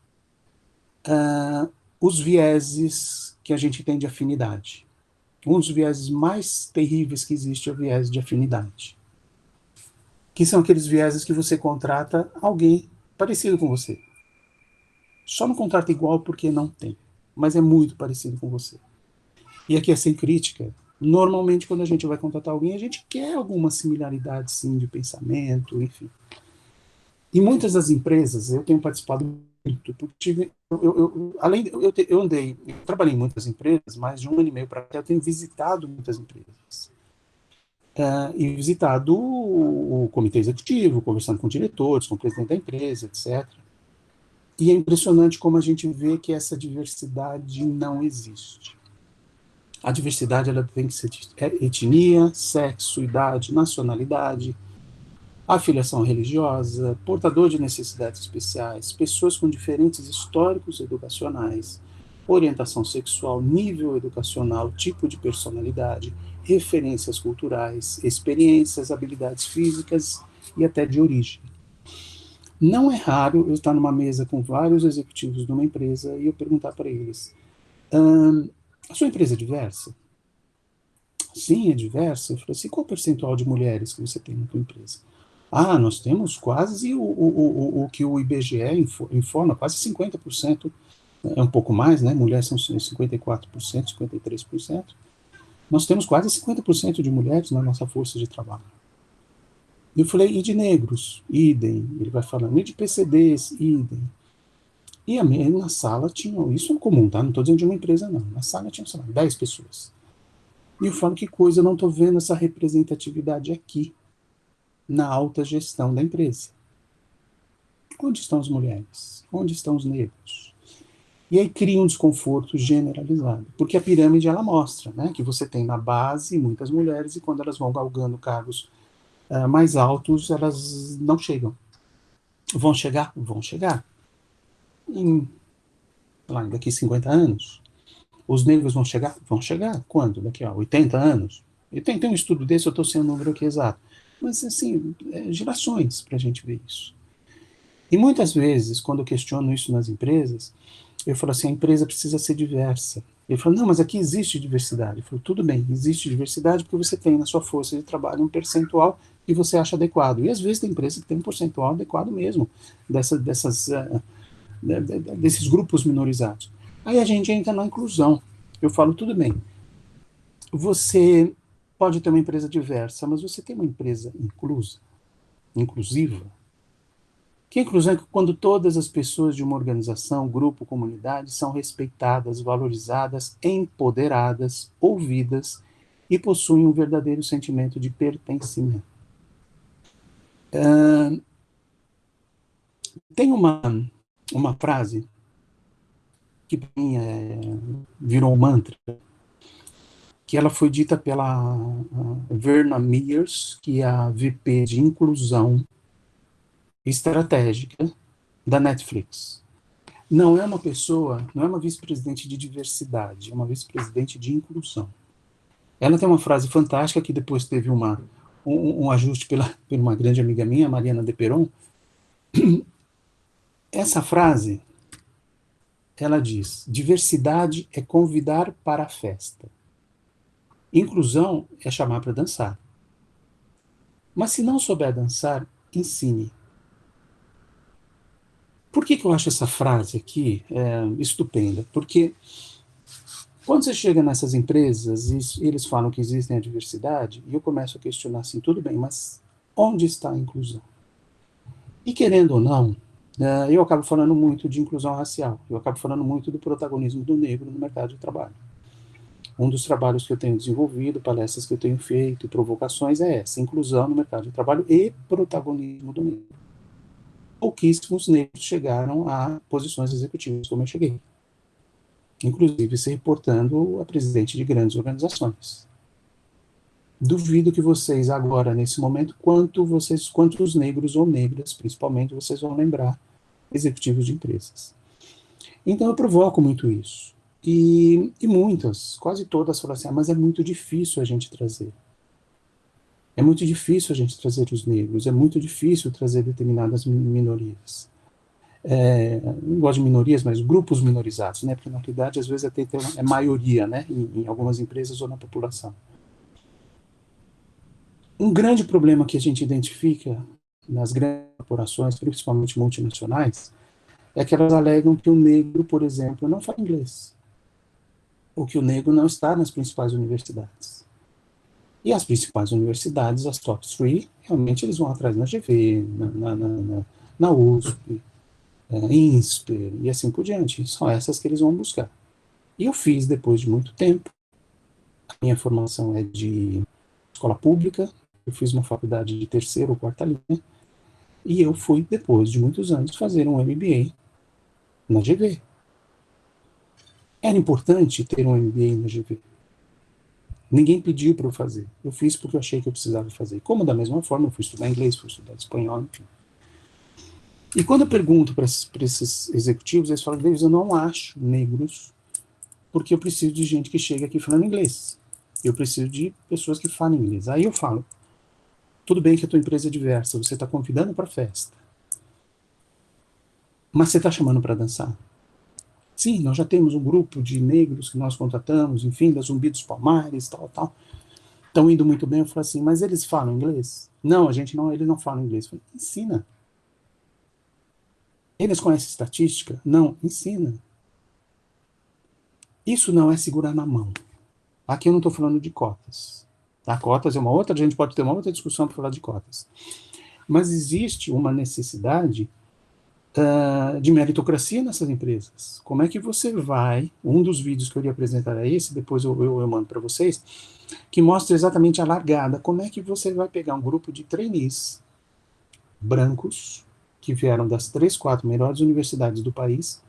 Speaker 2: os vieses que a gente tem de afinidade. Um dos vieses mais terríveis que existe é o viés de afinidade, que são aqueles vieses que você contrata alguém parecido com você. Só não contrata igual porque não tem, mas é muito parecido com você. E aqui é sem crítica. Normalmente, quando a gente vai contratar alguém, a gente quer alguma similaridade, sim, de pensamento, enfim. E muitas das empresas, eu tenho participado muito, porque além eu andei, eu trabalhei em muitas empresas, mais de 1 ano e meio para cá, eu tenho visitado muitas empresas. E visitado o comitê executivo, conversando com diretores, com o presidente da empresa, etc. E é impressionante como a gente vê que essa diversidade não existe. A diversidade ela tem que ser de etnia, sexo, idade, nacionalidade, afiliação religiosa, portador de necessidades especiais, pessoas com diferentes históricos educacionais, orientação sexual, nível educacional, tipo de personalidade, referências culturais, experiências, habilidades físicas e até de origem. Não é raro eu estar numa mesa com vários executivos de uma empresa e eu perguntar para eles: a sua empresa é diversa? Sim, é diversa. Eu falei assim: qual o percentual de mulheres que você tem na sua empresa? Ah, nós temos quase o que o IBGE informa, quase 50%, é um pouco mais, né? Mulheres são 54%, 53%. Nós temos quase 50% de mulheres na nossa força de trabalho. Eu falei: e de negros? Idem. Ele vai falando: e de PCDs? Idem. E na sala tinha, isso é comum, tá? Não estou dizendo de uma empresa, não. Na sala tinha, sei lá, 10 pessoas. E eu falo: que coisa, eu não estou vendo essa representatividade aqui, na alta gestão da empresa. Onde estão as mulheres? Onde estão os negros? E aí cria um desconforto generalizado, porque a pirâmide ela mostra, né, que você tem na base muitas mulheres e quando elas vão galgando cargos mais altos, elas não chegam. Vão chegar? Vão chegar. Lá, daqui 50 anos. Os negros vão chegar? Vão chegar. Quando? Daqui a 80 anos? E tem um estudo desse, eu estou sem o número aqui exato. Mas, assim, gerações para a gente ver isso. E muitas vezes, quando eu questiono isso nas empresas, eu falo assim: a empresa precisa ser diversa. Ele falou: não, mas aqui existe diversidade. Eu falo: tudo bem, existe diversidade porque você tem na sua força de trabalho um percentual que você acha adequado. E às vezes tem empresa que tem um percentual adequado mesmo desses grupos minorizados. Aí a gente entra na inclusão. Eu falo: tudo bem, você pode ter uma empresa diversa, mas você tem uma empresa inclusiva. Que inclusão é quando todas as pessoas de uma organização, grupo, comunidade são respeitadas, valorizadas, empoderadas, ouvidas e possuem um verdadeiro sentimento de pertencimento. Tem uma frase que para mim virou um mantra, que ela foi dita pela Verna Mears, que é a VP de inclusão estratégica da Netflix. Não é uma pessoa, não é uma vice-presidente de diversidade, é uma vice-presidente de inclusão. Ela tem uma frase fantástica que depois teve um ajuste por uma grande amiga minha, Mariana de Peron. Essa frase, ela diz: diversidade é convidar para a festa. Inclusão é chamar para dançar. Mas se não souber dançar, ensine. Por que eu acho essa frase aqui estupenda? Porque quando você chega nessas empresas e eles falam que existem a diversidade, e eu começo a questionar assim: tudo bem, mas onde está a inclusão? E querendo ou não, eu acabo falando muito de inclusão racial, eu acabo falando muito do protagonismo do negro no mercado de trabalho. Um dos trabalhos que eu tenho desenvolvido, palestras que eu tenho feito, provocações, é essa: inclusão no mercado de trabalho e protagonismo do negro. Pouquíssimos negros chegaram a posições executivas como eu cheguei. inclusive se reportando a presidente de grandes organizações. Duvido que vocês agora, nesse momento, quantos negros ou negras, principalmente, vocês vão lembrar, executivos de empresas. Então eu provoco muito isso. E muitas, quase todas falam assim, mas é muito difícil a gente trazer. É muito difícil a gente trazer os negros, é muito difícil trazer determinadas minorias. Não gosto de minorias, mas grupos minorizados, né? Porque na realidade, às vezes, é maioria, né? Em algumas empresas ou na população. Um grande problema que a gente identifica nas grandes corporações, principalmente multinacionais, é que elas alegam que o negro, por exemplo, não fala inglês, ou que o negro não está nas principais universidades. E as principais universidades, as top 3, realmente eles vão atrás na GV, na USP, INSPER e assim por diante. São essas que eles vão buscar. E eu fiz, depois de muito tempo, a minha formação é de escola pública, eu fiz uma faculdade de terceira ou quarta linha, e eu fui, depois de muitos anos, fazer um MBA na GV. Era importante ter um MBA na GV. Ninguém pediu para eu fazer. Eu fiz porque eu achei que eu precisava fazer. Como da mesma forma, eu fui estudar inglês, fui estudar espanhol, enfim. E quando eu pergunto para esses executivos, eles falam, Davis, eu não acho negros porque eu preciso de gente que chegue aqui falando inglês. Eu preciso de pessoas que falem inglês. Aí eu falo, tudo bem que a tua empresa é diversa, você está convidando para festa, mas você está chamando para dançar? Sim, nós já temos um grupo de negros que nós contratamos, enfim, da Zumbi dos Palmares, tal, tal. Estão indo muito bem. Eu falo assim, mas eles falam inglês? Não, eles não falam inglês. Eu falo, ensina. Eles conhecem estatística? Não, ensina. Isso não é segurar na mão. Aqui eu não estou falando de cotas. Tá? Cotas é uma outra, a gente pode ter uma outra discussão para falar de cotas. Mas existe uma necessidade de meritocracia nessas empresas. Como é que você vai, um dos vídeos que eu ia apresentar é esse, depois eu mando para vocês, que mostra exatamente a largada, como é que você vai pegar um grupo de trainees brancos, que vieram das 3, 4 melhores universidades do país,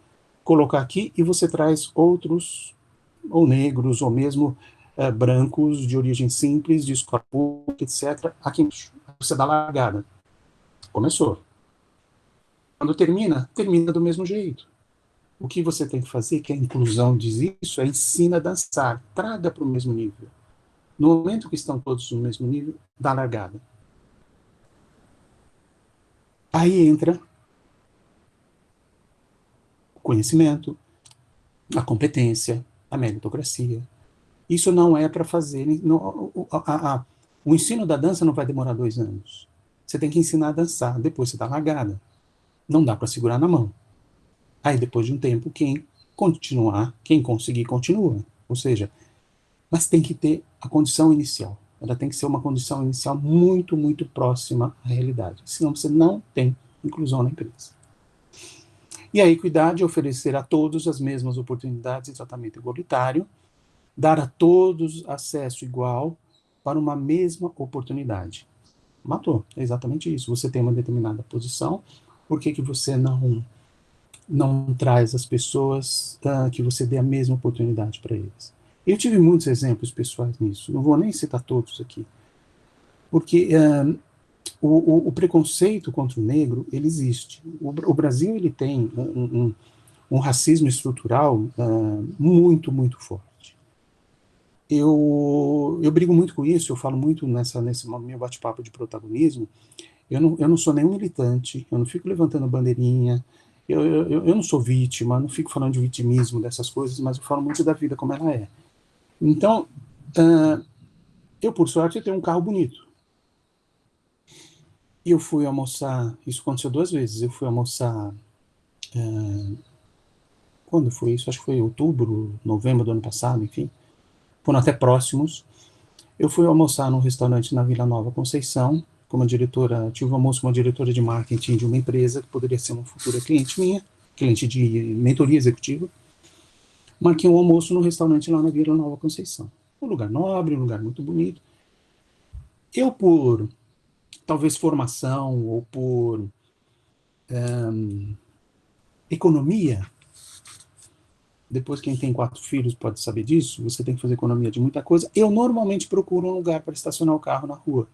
Speaker 2: colocar aqui e você traz outros, ou negros, ou mesmo brancos de origem simples, de escola pública, etc., aqui embaixo. Você dá largada. Começou. Quando termina, termina do mesmo jeito. O que você tem que fazer, que a inclusão diz isso, é ensina a dançar, traga para o mesmo nível. No momento que estão todos no mesmo nível, dá largada. Aí entra o conhecimento, a competência, a meritocracia. Isso não é para fazer. O ensino da dança não vai demorar 2 anos. Você tem que ensinar a dançar, depois você dá largada. Não dá para segurar na mão. Aí, depois de um tempo, quem continuar, quem conseguir, continua. Ou seja, mas tem que ter a condição inicial. Ela tem que ser uma condição inicial muito, muito próxima à realidade. Senão você não tem inclusão na empresa. E aí, cuidar de oferecer a todos as mesmas oportunidades e tratamento igualitário, dar a todos acesso igual para uma mesma oportunidade. Matou, é exatamente isso. Você tem uma determinada posição, por que que você não traz as pessoas que você dê a mesma oportunidade para eles? Eu tive muitos exemplos pessoais nisso, não vou nem citar todos aqui, porque o preconceito contra o negro, ele existe. O Brasil, ele tem um racismo estrutural muito, muito forte. Eu brigo muito com isso, eu falo muito nesse meu bate-papo de protagonismo. Eu não sou nenhum militante, eu não fico levantando bandeirinha, eu não sou vítima, não fico falando de vitimismo dessas coisas, mas eu falo muito da vida como ela é. Então, eu, por sorte, tenho um carro bonito. E eu fui almoçar, isso aconteceu 2 vezes, eu fui almoçar, quando foi isso? Acho que foi outubro, novembro do ano passado, enfim, foram até próximos. Eu fui almoçar num restaurante na Vila Nova Conceição, com uma diretora, tive um almoço com uma diretora de marketing de uma empresa que poderia ser uma futura cliente minha, cliente de mentoria executiva. Marquei um almoço no restaurante lá na Vila Nova Conceição. Um lugar nobre, um lugar muito bonito. Eu, por talvez formação ou por economia, depois quem tem 4 filhos pode saber disso, você tem que fazer economia de muita coisa. Eu normalmente procuro um lugar para estacionar o carro na rua.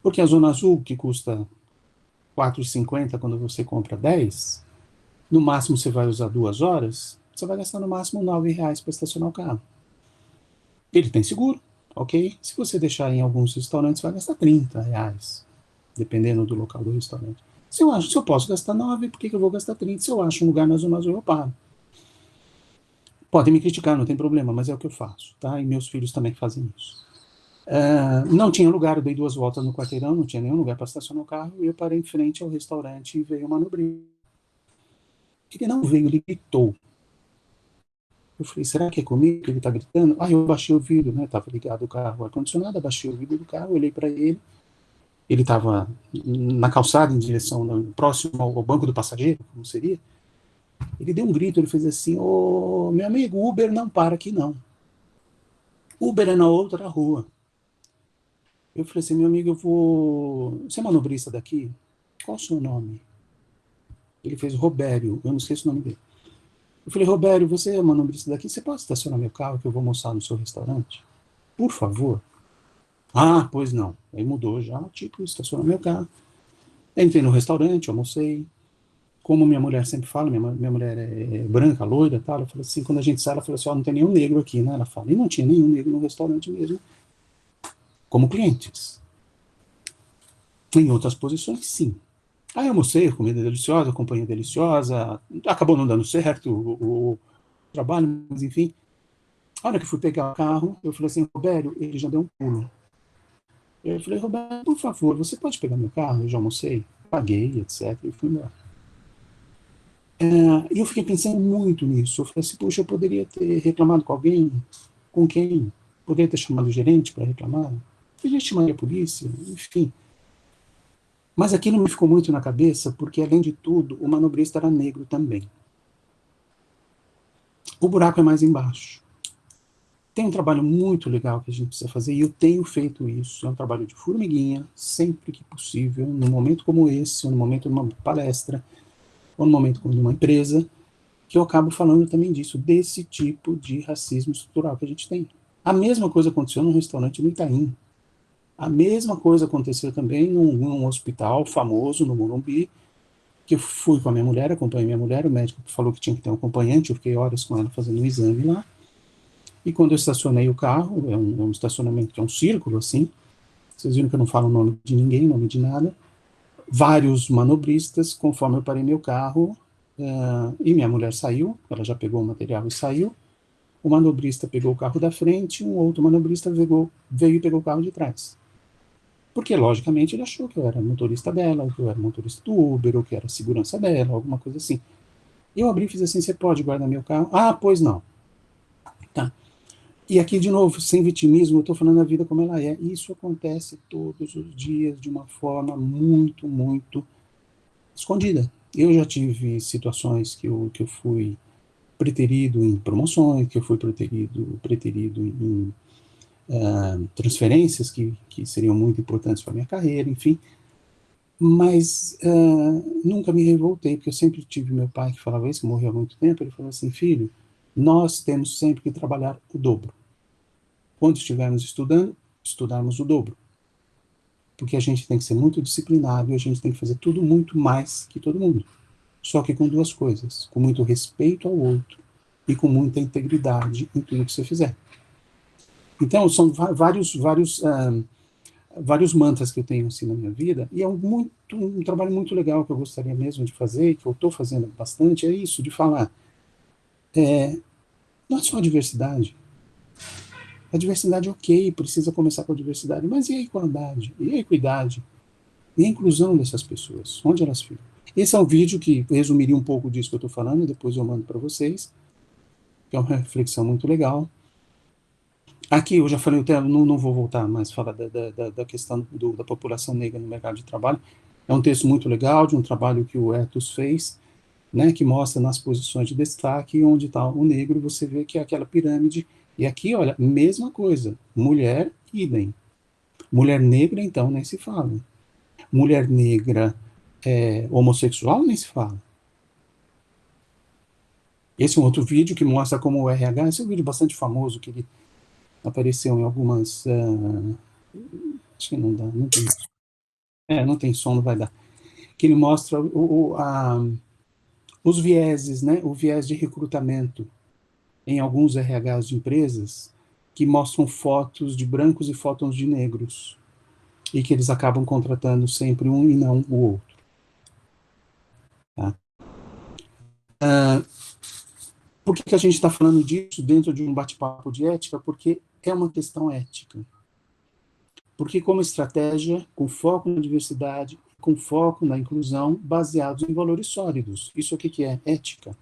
Speaker 2: Porque a Zona Azul, que custa R$ 4,50 quando você compra 10, no máximo você vai usar 2 horas, você vai gastar no máximo R$ 9 para estacionar o carro. Ele tem seguro, ok? Se você deixar em alguns restaurantes, vai gastar R$ 30, dependendo do local do restaurante. Se eu posso gastar 9, por que eu vou gastar 30? Se eu acho um lugar na Zona Azul, eu paro. Podem me criticar, não tem problema, mas é o que eu faço, tá? E meus filhos também fazem isso. Não tinha lugar, eu dei 2 voltas no quarteirão, não tinha nenhum lugar para estacionar o carro, e eu parei em frente ao restaurante e veio uma manobrista. Ele não veio, ele gritou. Eu falei, será que é comigo que ele está gritando? Eu baixei o vidro, né? Estava ligado o carro ar-condicionado, abaixei o vidro do carro, olhei para ele. Ele estava na calçada em direção, próximo ao banco do passageiro, como seria. Ele deu um grito, ele fez assim, ô, meu amigo, Uber não para aqui não. Uber é na outra rua. Eu falei assim, meu amigo, eu vou... Você é manobrista daqui? Qual o seu nome? Ele fez Robério, eu não esqueço o nome dele. Eu falei, Robério, você é manobrista daqui? Você pode estacionar meu carro que eu vou almoçar no seu restaurante? Por favor. Pois não. Aí mudou já, tipo, estacionou meu carro. Entrei no restaurante, almocei. Como minha mulher sempre fala, minha mulher é branca, loira e tal, ela fala assim, quando a gente sai, ela fala assim, não tem nenhum negro aqui, né? Ela fala, e não tinha nenhum negro no restaurante mesmo, como clientes. Em outras posições, sim. Aí almocei, comida deliciosa, companhia deliciosa, acabou não dando certo o trabalho, mas enfim. A hora que fui pegar o carro, eu falei assim, Robério, ele já deu um pulo. Eu falei, Roberto, por favor, você pode pegar meu carro? Eu já almocei, paguei, etc. E fui embora. E eu fiquei pensando muito nisso. Eu falei assim, poxa, eu poderia ter reclamado com alguém, com quem? Poderia ter chamado o gerente para reclamar? Poderia chamar a polícia, enfim. Mas aquilo me ficou muito na cabeça, porque, além de tudo, o manobrista era negro também. O buraco é mais embaixo. Tem um trabalho muito legal que a gente precisa fazer, e eu tenho feito isso. É um trabalho de formiguinha, sempre que possível, num momento como esse, ou no momento de uma palestra, ou no momento como de uma empresa, que eu acabo falando também disso, desse tipo de racismo estrutural que a gente tem. A mesma coisa aconteceu num restaurante no Itaim. A mesma coisa aconteceu também num hospital famoso no Morumbi, que eu fui com a minha mulher, acompanhei minha mulher, o médico falou que tinha que ter um acompanhante, eu fiquei horas com ela fazendo um exame lá. E quando eu estacionei o carro, é um estacionamento que é um círculo, assim, vocês viram que eu não falo o nome de ninguém, nome de nada, vários manobristas, conforme eu parei meu carro, e minha mulher saiu, ela já pegou o material e saiu, o manobrista pegou o carro da frente, um outro manobrista veio e pegou o carro de trás. Porque, logicamente, ele achou que eu era motorista dela, ou que eu era motorista do Uber, ou que era segurança dela, alguma coisa assim. Eu abri e fiz assim, você pode guardar meu carro? Pois não. Tá. E aqui, de novo, sem vitimismo, eu estou falando a vida como ela é. Isso acontece todos os dias de uma forma muito, muito escondida. Eu já tive situações que eu fui preterido em promoções, que eu fui preterido em transferências que seriam muito importantes para a minha carreira, enfim. Mas nunca me revoltei, porque eu sempre tive meu pai que falava isso, que morreu há muito tempo, ele falou assim, filho, nós temos sempre que trabalhar o dobro. Quando estivermos estudando, estudarmos o dobro. Porque a gente tem que ser muito disciplinado e a gente tem que fazer tudo muito mais que todo mundo. Só que com 2 coisas, com muito respeito ao outro e com muita integridade em tudo que você fizer. Então, são vários mantras que eu tenho assim na minha vida, e é um trabalho muito legal que eu gostaria mesmo de fazer, que eu estou fazendo bastante, é isso, de falar, não é só a diversidade. A diversidade, ok, precisa começar com a diversidade, mas e a igualdade? E a equidade? E a inclusão dessas pessoas? Onde elas ficam? Esse é um vídeo que resumiria um pouco disso que eu estou falando, e depois eu mando para vocês, que é uma reflexão muito legal. Aqui eu já falei, não vou voltar mais a falar da questão da população negra no mercado de trabalho. É um texto muito legal, de um trabalho que o Etos fez, né, que mostra nas posições de destaque onde está o negro, você vê que é aquela pirâmide. E aqui, olha, mesma coisa, mulher, idem. Mulher negra, então, nem se fala. Mulher negra homossexual, nem se fala. Esse é um outro vídeo que mostra como o RH, esse é um vídeo bastante famoso, que ele apareceu em algumas... acho que não dá, não tem som, não vai dar. Que ele mostra os vieses, né? O viés de recrutamento em alguns RHs de empresas que mostram fotos de brancos e fotos de negros e que eles acabam contratando sempre um e não o outro. Tá? Por que a gente está falando disso dentro de um bate-papo de ética? Porque é uma questão ética. Porque como estratégia, com foco na diversidade, com foco na inclusão, baseados em valores sólidos. Isso aqui que é ética.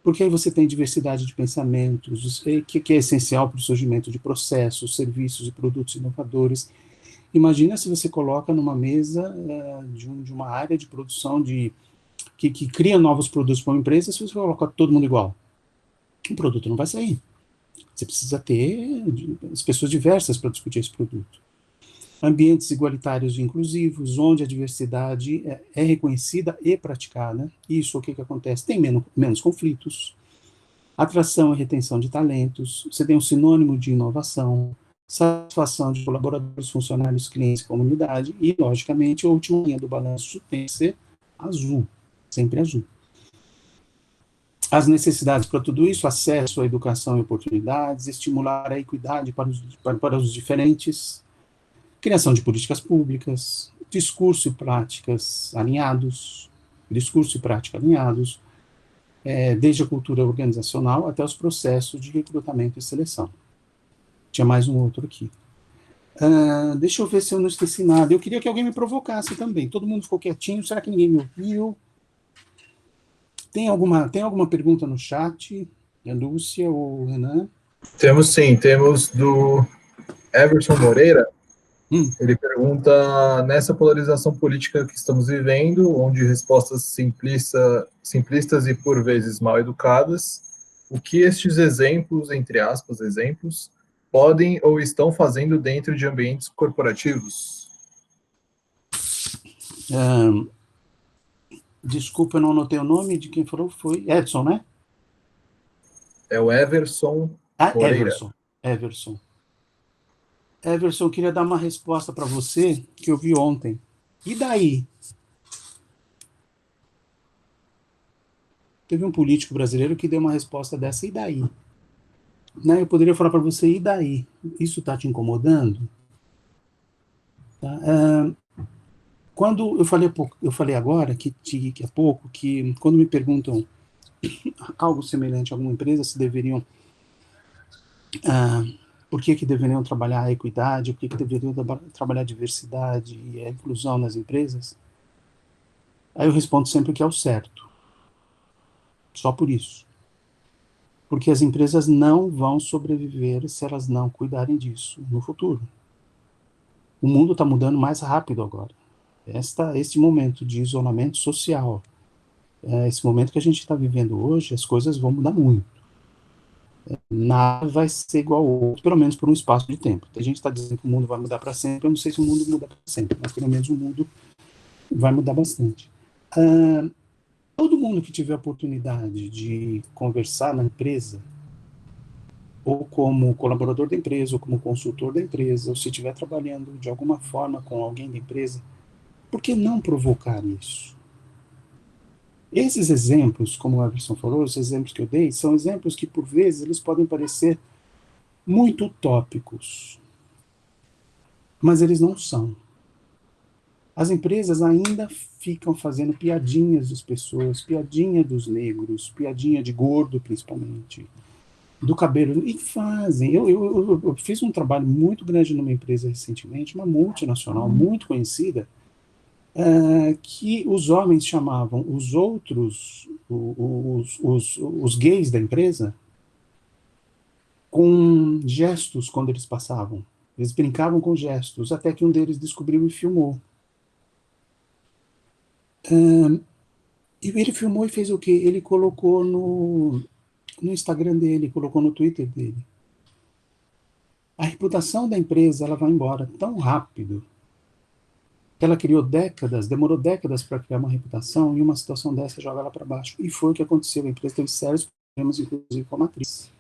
Speaker 2: Porque aí você tem diversidade de pensamentos, que é essencial para o surgimento de processos, serviços e produtos inovadores. Imagina se você coloca numa mesa de uma área de produção que cria novos produtos para uma empresa, se você colocar todo mundo igual, o produto não vai sair. Você precisa ter as pessoas diversas para discutir esse produto. Ambientes igualitários e inclusivos, onde a diversidade é reconhecida e praticada. Isso, o que acontece? Tem menos conflitos. Atração e retenção de talentos. Você tem um sinônimo de inovação, satisfação de colaboradores, funcionários, clientes e comunidade. E, logicamente, a última linha do balanço tem que ser azul, sempre azul. As necessidades para tudo isso: acesso à educação e oportunidades, estimular a equidade para os diferentes, criação de políticas públicas, discurso e prática alinhados, desde a cultura organizacional até os processos de recrutamento e seleção. Tinha mais um outro aqui. Deixa eu ver se eu não esqueci nada. Eu queria que alguém me provocasse também. Todo mundo ficou quietinho. Será que ninguém me ouviu? Tem alguma pergunta no chat? A Lúcia ou o Renan?
Speaker 3: Temos sim, temos do Everson Moreira. Ele pergunta: nessa polarização política que estamos vivendo, onde respostas simplistas e por vezes mal educadas, o que estes exemplos, entre aspas, exemplos, podem ou estão fazendo dentro de ambientes corporativos?
Speaker 2: Desculpa, eu não anotei o nome de quem falou, foi Edson, né?
Speaker 3: É o Everson Moreira.
Speaker 2: Everson, eu queria dar uma resposta para você que eu vi ontem. E daí? Teve um político brasileiro que deu uma resposta dessa, e daí? Né? Eu poderia falar para você, e daí? Isso está te incomodando? Tá? Quando eu falei agora, que há pouco, que quando me perguntam algo semelhante a alguma empresa, se deveriam... por que deveriam trabalhar a equidade, por que deveriam trabalhar a diversidade e a inclusão nas empresas, aí eu respondo sempre que é o certo. Só por isso. Porque as empresas não vão sobreviver se elas não cuidarem disso no futuro. O mundo está mudando mais rápido agora. Este momento de isolamento social, esse momento que a gente está vivendo hoje, as coisas vão mudar muito. Nada vai ser igual ao outro, pelo menos por um espaço de tempo. A gente está dizendo que o mundo vai mudar para sempre, eu não sei se o mundo muda para sempre, mas pelo menos o mundo vai mudar bastante. Todo mundo que tiver a oportunidade de conversar na empresa, ou como colaborador da empresa, ou como consultor da empresa, ou se estiver trabalhando de alguma forma com alguém da empresa, por que não provocar isso? Esses exemplos, como o Everson falou, os exemplos que eu dei, são exemplos que, por vezes, eles podem parecer muito utópicos, mas eles não são. As empresas ainda ficam fazendo piadinhas das pessoas, piadinha dos negros, piadinha de gordo, principalmente, do cabelo, e fazem. Eu fiz um trabalho muito grande numa empresa recentemente, uma multinacional muito conhecida, que os homens chamavam os outros, os gays da empresa, com gestos quando eles passavam. Eles brincavam com gestos, até que um deles descobriu e filmou. E ele filmou e fez o quê? Ele colocou no Instagram dele, colocou no Twitter dele. A reputação da empresa ela vai embora tão rápido, ela criou décadas, demorou décadas para criar uma reputação, e uma situação dessa joga ela para baixo. E foi o que aconteceu. A empresa teve sérios problemas, inclusive com a matriz.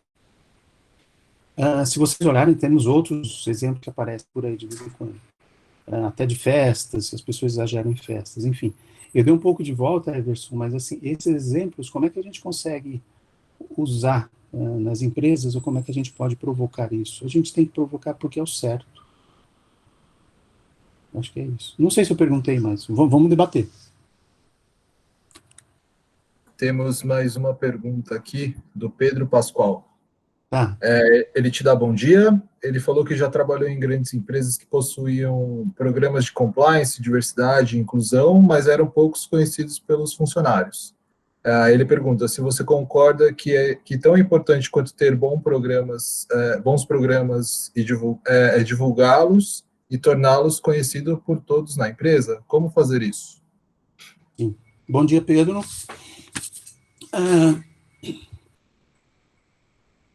Speaker 2: Se vocês olharem, temos outros exemplos que aparecem por aí de vez em quando. Até de festas, as pessoas exageram em festas, enfim. Eu dei um pouco de volta, Everson, mas assim, esses exemplos, como é que a gente consegue usar nas empresas, ou como é que a gente pode provocar isso? A gente tem que provocar porque é o certo. Acho que é isso. Não sei se eu perguntei, mas vamos debater.
Speaker 3: Temos mais uma pergunta aqui do Pedro Pascoal.
Speaker 2: Tá.
Speaker 3: Ele te dá bom dia. Ele falou que já trabalhou em grandes empresas que possuíam programas de compliance, diversidade e inclusão, mas eram poucos conhecidos pelos funcionários. Ele pergunta se você concorda que é tão importante quanto ter bons programas e divulgá-los e torná-los conhecidos por todos na empresa. Como fazer isso?
Speaker 2: Sim. Bom dia, Pedro.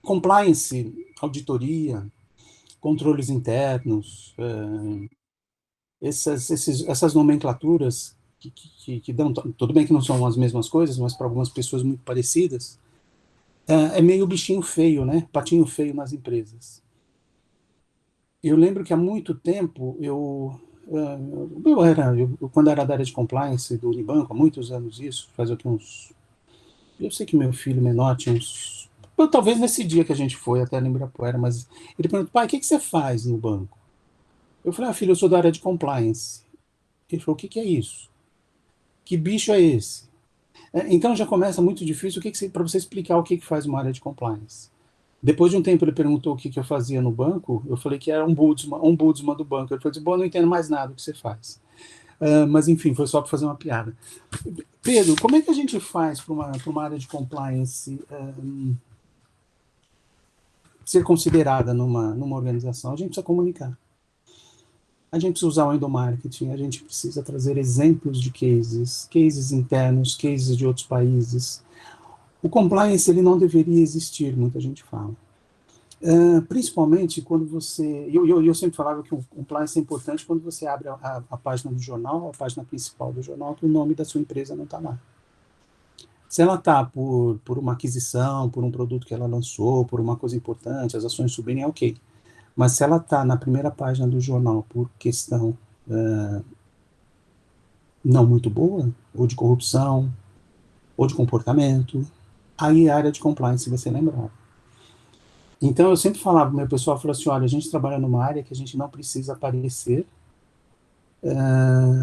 Speaker 2: Compliance, auditoria, controles internos, essas nomenclaturas que dão, tudo bem que não são as mesmas coisas, mas para algumas pessoas muito parecidas, é meio bichinho feio, né? Patinho feio nas empresas. Eu lembro que há muito tempo, quando era da área de compliance do Unibanco, há muitos anos isso, faz aqui uns... Eu sei que meu filho menor tinha uns... Talvez nesse dia que a gente foi até no Ibirapuera, mas ele perguntou, pai, o que você faz no banco? Eu falei, filho, eu sou da área de compliance. Ele falou, o que é isso? Que bicho é esse? Então já começa muito difícil para você explicar o que faz uma área de compliance. Depois de um tempo ele perguntou o que eu fazia no banco, eu falei que era um ombudsman do banco. Ele falou assim, bom, eu não entendo mais nada do que você faz. Mas enfim, foi só para fazer uma piada. Pedro, como é que a gente faz para uma área de compliance ser considerada numa organização? A gente precisa comunicar. A gente precisa usar o endomarketing, a gente precisa trazer exemplos de cases internos, cases de outros países. O compliance ele não deveria existir, muita gente fala. Principalmente quando você... Eu sempre falava que o compliance é importante quando você abre a página do jornal, a página principal do jornal, que o nome da sua empresa não está lá. Se ela está por uma aquisição, por um produto que ela lançou, por uma coisa importante, as ações subirem, é ok. Mas se ela está na primeira página do jornal por questão não muito boa, ou de corrupção, ou de comportamento, aí a área de compliance vai ser lembrada. Então, eu sempre falava, meu pessoal falou assim, olha, a gente trabalha numa área que a gente não precisa aparecer,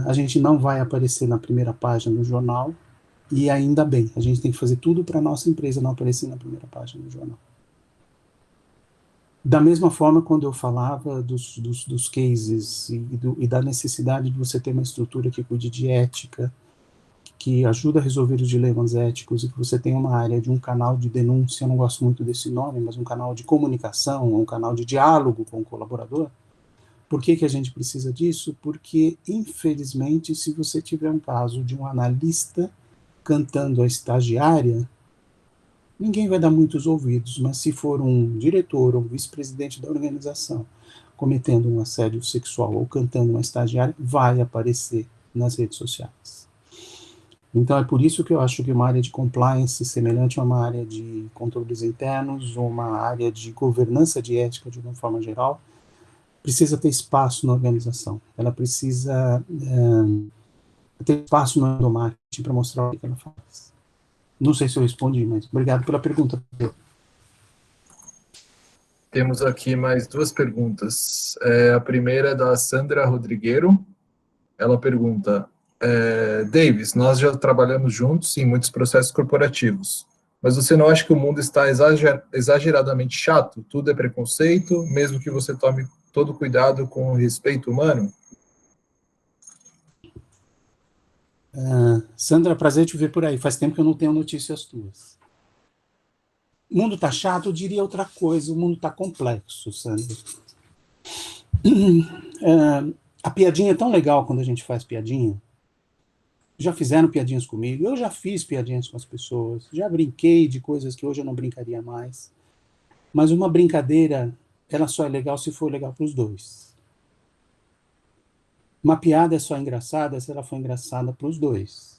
Speaker 2: a gente não vai aparecer na primeira página do jornal, e ainda bem, a gente tem que fazer tudo para a nossa empresa não aparecer na primeira página do jornal. Da mesma forma, quando eu falava dos cases e da necessidade de você ter uma estrutura que cuide de ética, que ajuda a resolver os dilemas éticos, e que você tenha uma área de um canal de denúncia, eu não gosto muito desse nome, mas um canal de comunicação, um canal de diálogo com o colaborador. Por que a gente precisa disso? Porque, infelizmente, se você tiver um caso de um analista cantando a estagiária, ninguém vai dar muitos ouvidos, mas se for um diretor ou vice-presidente da organização cometendo um assédio sexual ou cantando uma estagiária, vai aparecer nas redes sociais. Então é por isso que eu acho que uma área de compliance semelhante a uma área de controles internos ou uma área de governança de ética de uma forma geral precisa ter espaço na organização. Ela precisa ter espaço no endomarketing para mostrar o que ela faz. Não sei se eu respondi, mas obrigado pela pergunta.
Speaker 3: Temos aqui mais duas perguntas. A primeira é da Sandra Rodrigueiro. Ela pergunta, Davis, nós já trabalhamos juntos em muitos processos corporativos, mas você não acha que o mundo está exageradamente chato? Tudo é preconceito, mesmo que você tome todo cuidado com o respeito humano?
Speaker 2: Sandra, prazer te ver por aí. Faz tempo que eu não tenho notícias tuas. O mundo está chato, eu diria outra coisa. O mundo está complexo, Sandra. A piadinha é tão legal quando a gente faz piadinha. Já fizeram piadinhas comigo, eu já fiz piadinhas com as pessoas, já brinquei de coisas que hoje eu não brincaria mais. Mas uma brincadeira, ela só é legal se for legal para os dois. Uma piada é só engraçada se ela for engraçada para os dois.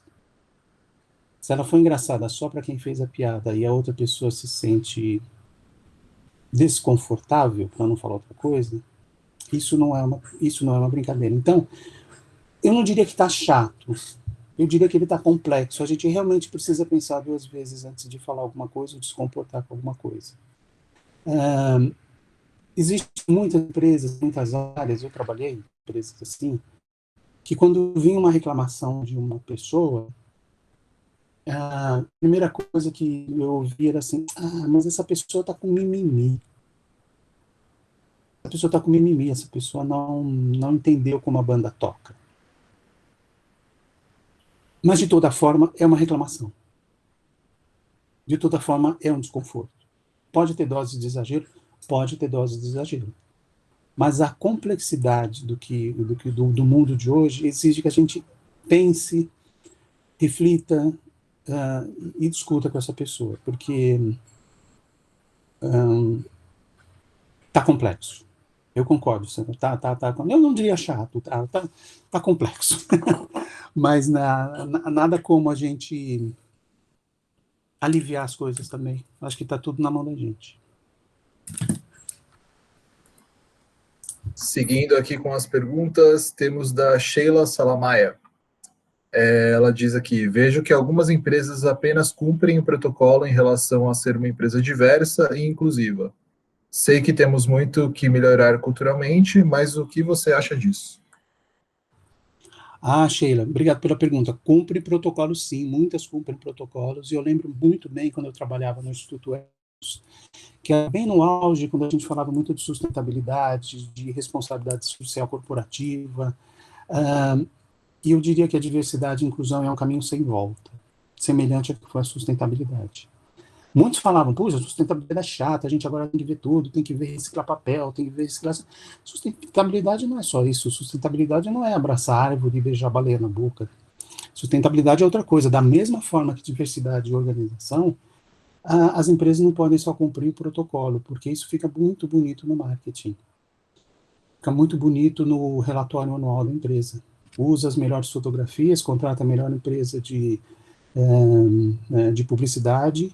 Speaker 2: Se ela for engraçada só para quem fez a piada e a outra pessoa se sente desconfortável, para não falar outra coisa, isso não é uma brincadeira. Então, eu não diria que está chato, eu diria que ele está complexo. A gente realmente precisa pensar 2 vezes antes de falar alguma coisa ou de se comportar com alguma coisa. Existem muitas empresas, muitas áreas, eu trabalhei em empresas assim, que quando vinha uma reclamação de uma pessoa, a primeira coisa que eu ouvi era assim, mas essa pessoa está com mimimi. Essa pessoa está com mimimi, essa pessoa não entendeu como a banda toca. Mas, de toda forma, é uma reclamação. De toda forma, é um desconforto. Pode ter doses de exagero? Pode ter doses de exagero. Mas a complexidade do mundo de hoje exige que a gente pense, reflita e discuta com essa pessoa, porque tá complexo. Eu concordo, eu não diria chato, tá complexo. Mas nada como a gente aliviar as coisas também. Acho que está tudo na mão da gente.
Speaker 3: Seguindo aqui com as perguntas, temos da Sheila Salamaia. Ela diz aqui: vejo que algumas empresas apenas cumprem o protocolo em relação a ser uma empresa diversa e inclusiva. Sei que temos muito que melhorar culturalmente, mas o que você acha disso?
Speaker 2: Sheila, obrigado pela pergunta. Cumpre protocolos, sim, muitas cumprem protocolos, e eu lembro muito bem quando eu trabalhava no Instituto Eros, que era bem no auge, quando a gente falava muito de sustentabilidade, de responsabilidade social corporativa, e eu diria que a diversidade e inclusão é um caminho sem volta, semelhante ao que foi a sustentabilidade. Muitos falavam, puxa, sustentabilidade é chata, a gente agora tem que ver tudo, tem que ver reciclar papel, tem que ver reciclar... Sustentabilidade não é só isso, sustentabilidade não é abraçar árvore e beijar baleia na boca. Sustentabilidade é outra coisa, da mesma forma que diversidade e organização, as empresas não podem só cumprir o protocolo, porque isso fica muito bonito no marketing. Fica muito bonito no relatório anual da empresa. Usa as melhores fotografias, contrata a melhor empresa de publicidade,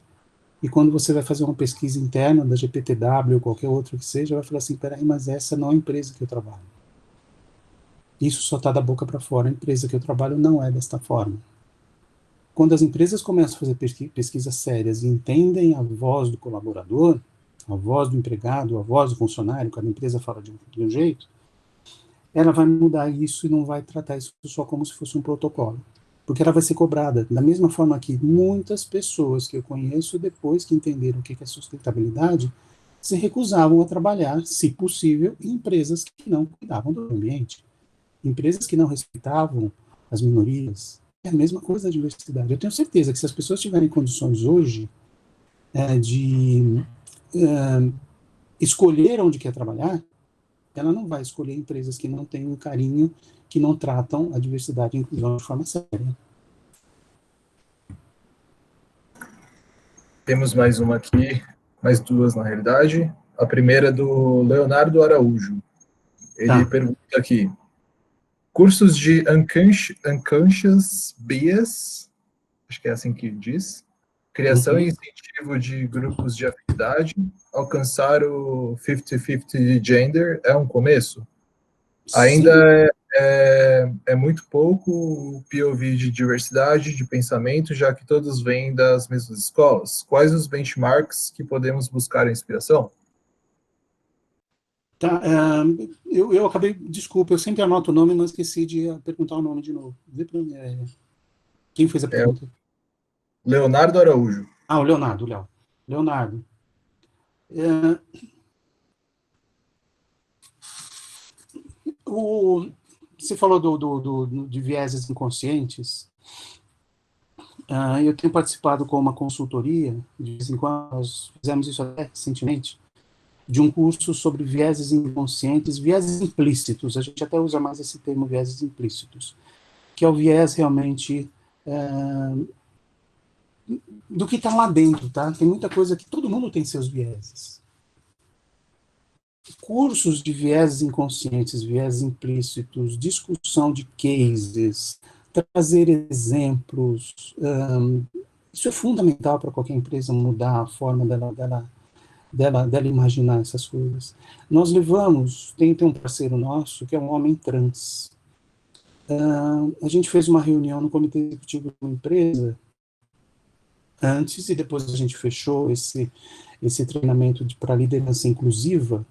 Speaker 2: e quando você vai fazer uma pesquisa interna da GPTW ou qualquer outra que seja, vai falar assim, peraí, mas essa não é a empresa que eu trabalho. Isso só está da boca para fora, a empresa que eu trabalho não é desta forma. Quando as empresas começam a fazer pesquisas sérias e entendem a voz do colaborador, a voz do empregado, a voz do funcionário, cada empresa fala de um jeito, ela vai mudar isso e não vai tratar isso só como se fosse um protocolo. Porque ela vai ser cobrada. Da mesma forma que muitas pessoas que eu conheço, depois que entenderam o que é sustentabilidade, se recusavam a trabalhar, se possível, em empresas que não cuidavam do ambiente. Empresas que não respeitavam as minorias. É a mesma coisa da diversidade. Eu tenho certeza que se as pessoas tiverem condições hoje de escolher onde quer trabalhar, ela não vai escolher empresas que não têm um carinho, que não tratam a diversidade e a inclusão de forma séria.
Speaker 3: Temos mais uma aqui, mais duas na realidade. A primeira é do Leonardo Araújo. Ele pergunta aqui: cursos de unconscious bias, acho que é assim que diz, criação e incentivo de grupos de afinidade, alcançar o 50-50 de gender é um começo? Ainda é muito pouco o POV de diversidade de pensamento, já que todos vêm das mesmas escolas. Quais os benchmarks que podemos buscar inspiração?
Speaker 2: Eu acabei, desculpa, eu sempre anoto o nome, mas esqueci de perguntar o nome de novo. Vê pra mim, quem fez a pergunta?
Speaker 3: Leonardo Araújo.
Speaker 2: O Leonardo, Leonardo. Você falou de vieses inconscientes. Eu tenho participado com uma consultoria, de vez em quando, nós fizemos isso até recentemente, de um curso sobre vieses inconscientes, vieses implícitos, a gente até usa mais esse termo, vieses implícitos, que é o viés realmente do que está lá dentro, tá? Tem muita coisa que todo mundo tem seus vieses. cursos de viéses inconscientes, viéses implícitos, discussão de cases, trazer exemplos, isso é fundamental para qualquer empresa mudar a forma dela imaginar essas coisas. Nós levamos, tem um parceiro nosso que é um homem trans. A gente fez uma reunião no comitê executivo de uma empresa antes e depois a gente fechou esse treinamento para liderança inclusiva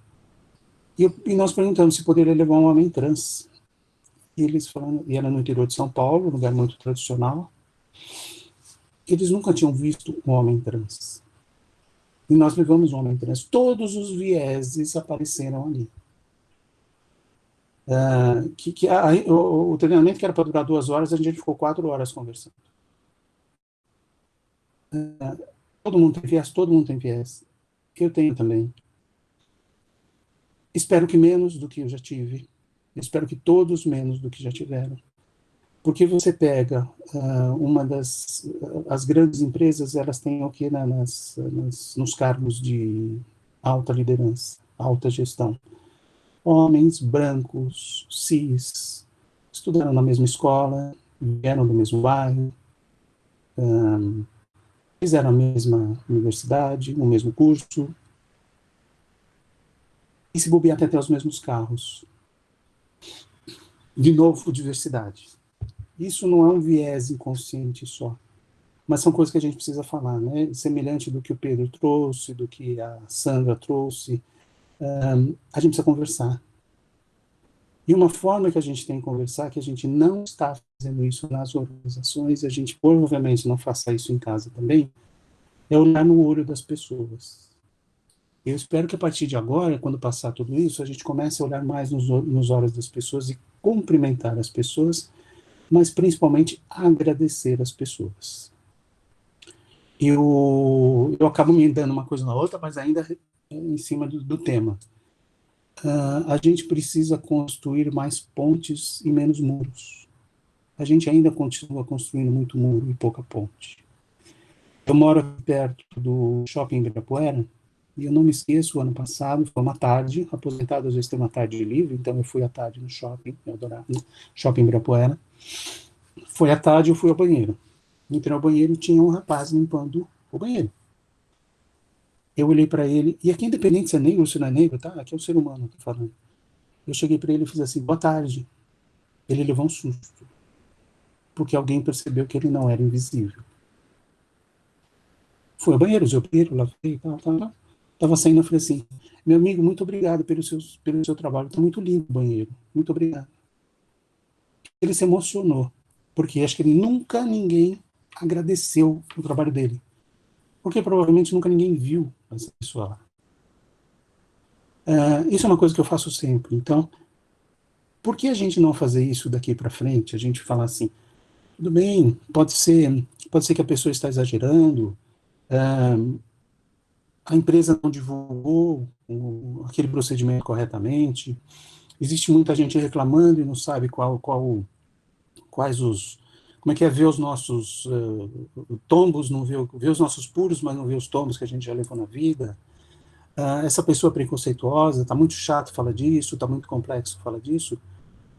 Speaker 2: e nós perguntamos se poderia levar um homem trans. E eles falaram, e era no interior de São Paulo, um lugar muito tradicional. Eles nunca tinham visto um homem trans. E nós levamos um homem trans. Todos os vieses apareceram ali. O treinamento que era para durar 2 horas, a gente ficou 4 horas conversando. Todo mundo tem viés, todo mundo tem viés. Eu tenho também. Espero que menos do que eu já tive. Espero que todos menos do que já tiveram. Porque você pega as grandes empresas, elas têm o que nos cargos de alta liderança, alta gestão. Homens brancos, cis, estudaram na mesma escola, vieram do mesmo bairro, fizeram a mesma universidade, o mesmo curso, e se bobear até os mesmos carros. De novo, diversidade. Isso não é um viés inconsciente só, mas são coisas que a gente precisa falar, né? Semelhante do que o Pedro trouxe, do que a Sandra trouxe, a gente precisa conversar. E uma forma que a gente tem de conversar, que a gente não está fazendo isso nas organizações, e a gente provavelmente não faça isso em casa também, é olhar no olho das pessoas. Eu espero que a partir de agora, quando passar tudo isso, a gente comece a olhar mais nos olhos das pessoas e cumprimentar as pessoas, mas principalmente agradecer as pessoas. Eu acabo me dando uma coisa na outra, mas ainda em cima do tema. A gente precisa construir mais pontes e menos muros. A gente ainda continua construindo muito muro e pouca ponte. Eu moro aqui perto do Shopping Ibirapuera, e eu não me esqueço, ano passado, foi uma tarde, aposentado às vezes tem uma tarde livre, então eu fui à tarde no shopping, eu adorava, no Shopping Ibirapuera. Foi à tarde, eu fui ao banheiro. Entrei no banheiro e tinha um rapaz limpando o banheiro. Eu olhei para ele, e aqui independente se é negro ou se não é negro, tá? Aqui é o ser humano que tá falando. Eu cheguei para ele e fiz assim, boa tarde. Ele levou um susto, porque alguém percebeu que ele não era invisível. Fui ao banheiro, usei o banheiro, lavei, tal. Tava saindo, eu falei assim, meu amigo, muito obrigado pelo seu trabalho, tá muito lindo o banheiro, muito obrigado. Ele se emocionou, porque acho que nunca ninguém agradeceu o trabalho dele. Porque provavelmente nunca ninguém viu essa pessoa lá. Isso é uma coisa que eu faço sempre. Então, por que a gente não fazer isso daqui para frente? A gente falar assim, tudo bem, pode ser que a pessoa está exagerando, a empresa não divulgou aquele procedimento corretamente, existe muita gente reclamando e não sabe quais os... Como é que é ver os nossos tombos, não ver os nossos puros, mas não ver os tombos que a gente já levou na vida. Essa pessoa preconceituosa, está muito chato falar disso, está muito complexo falar disso.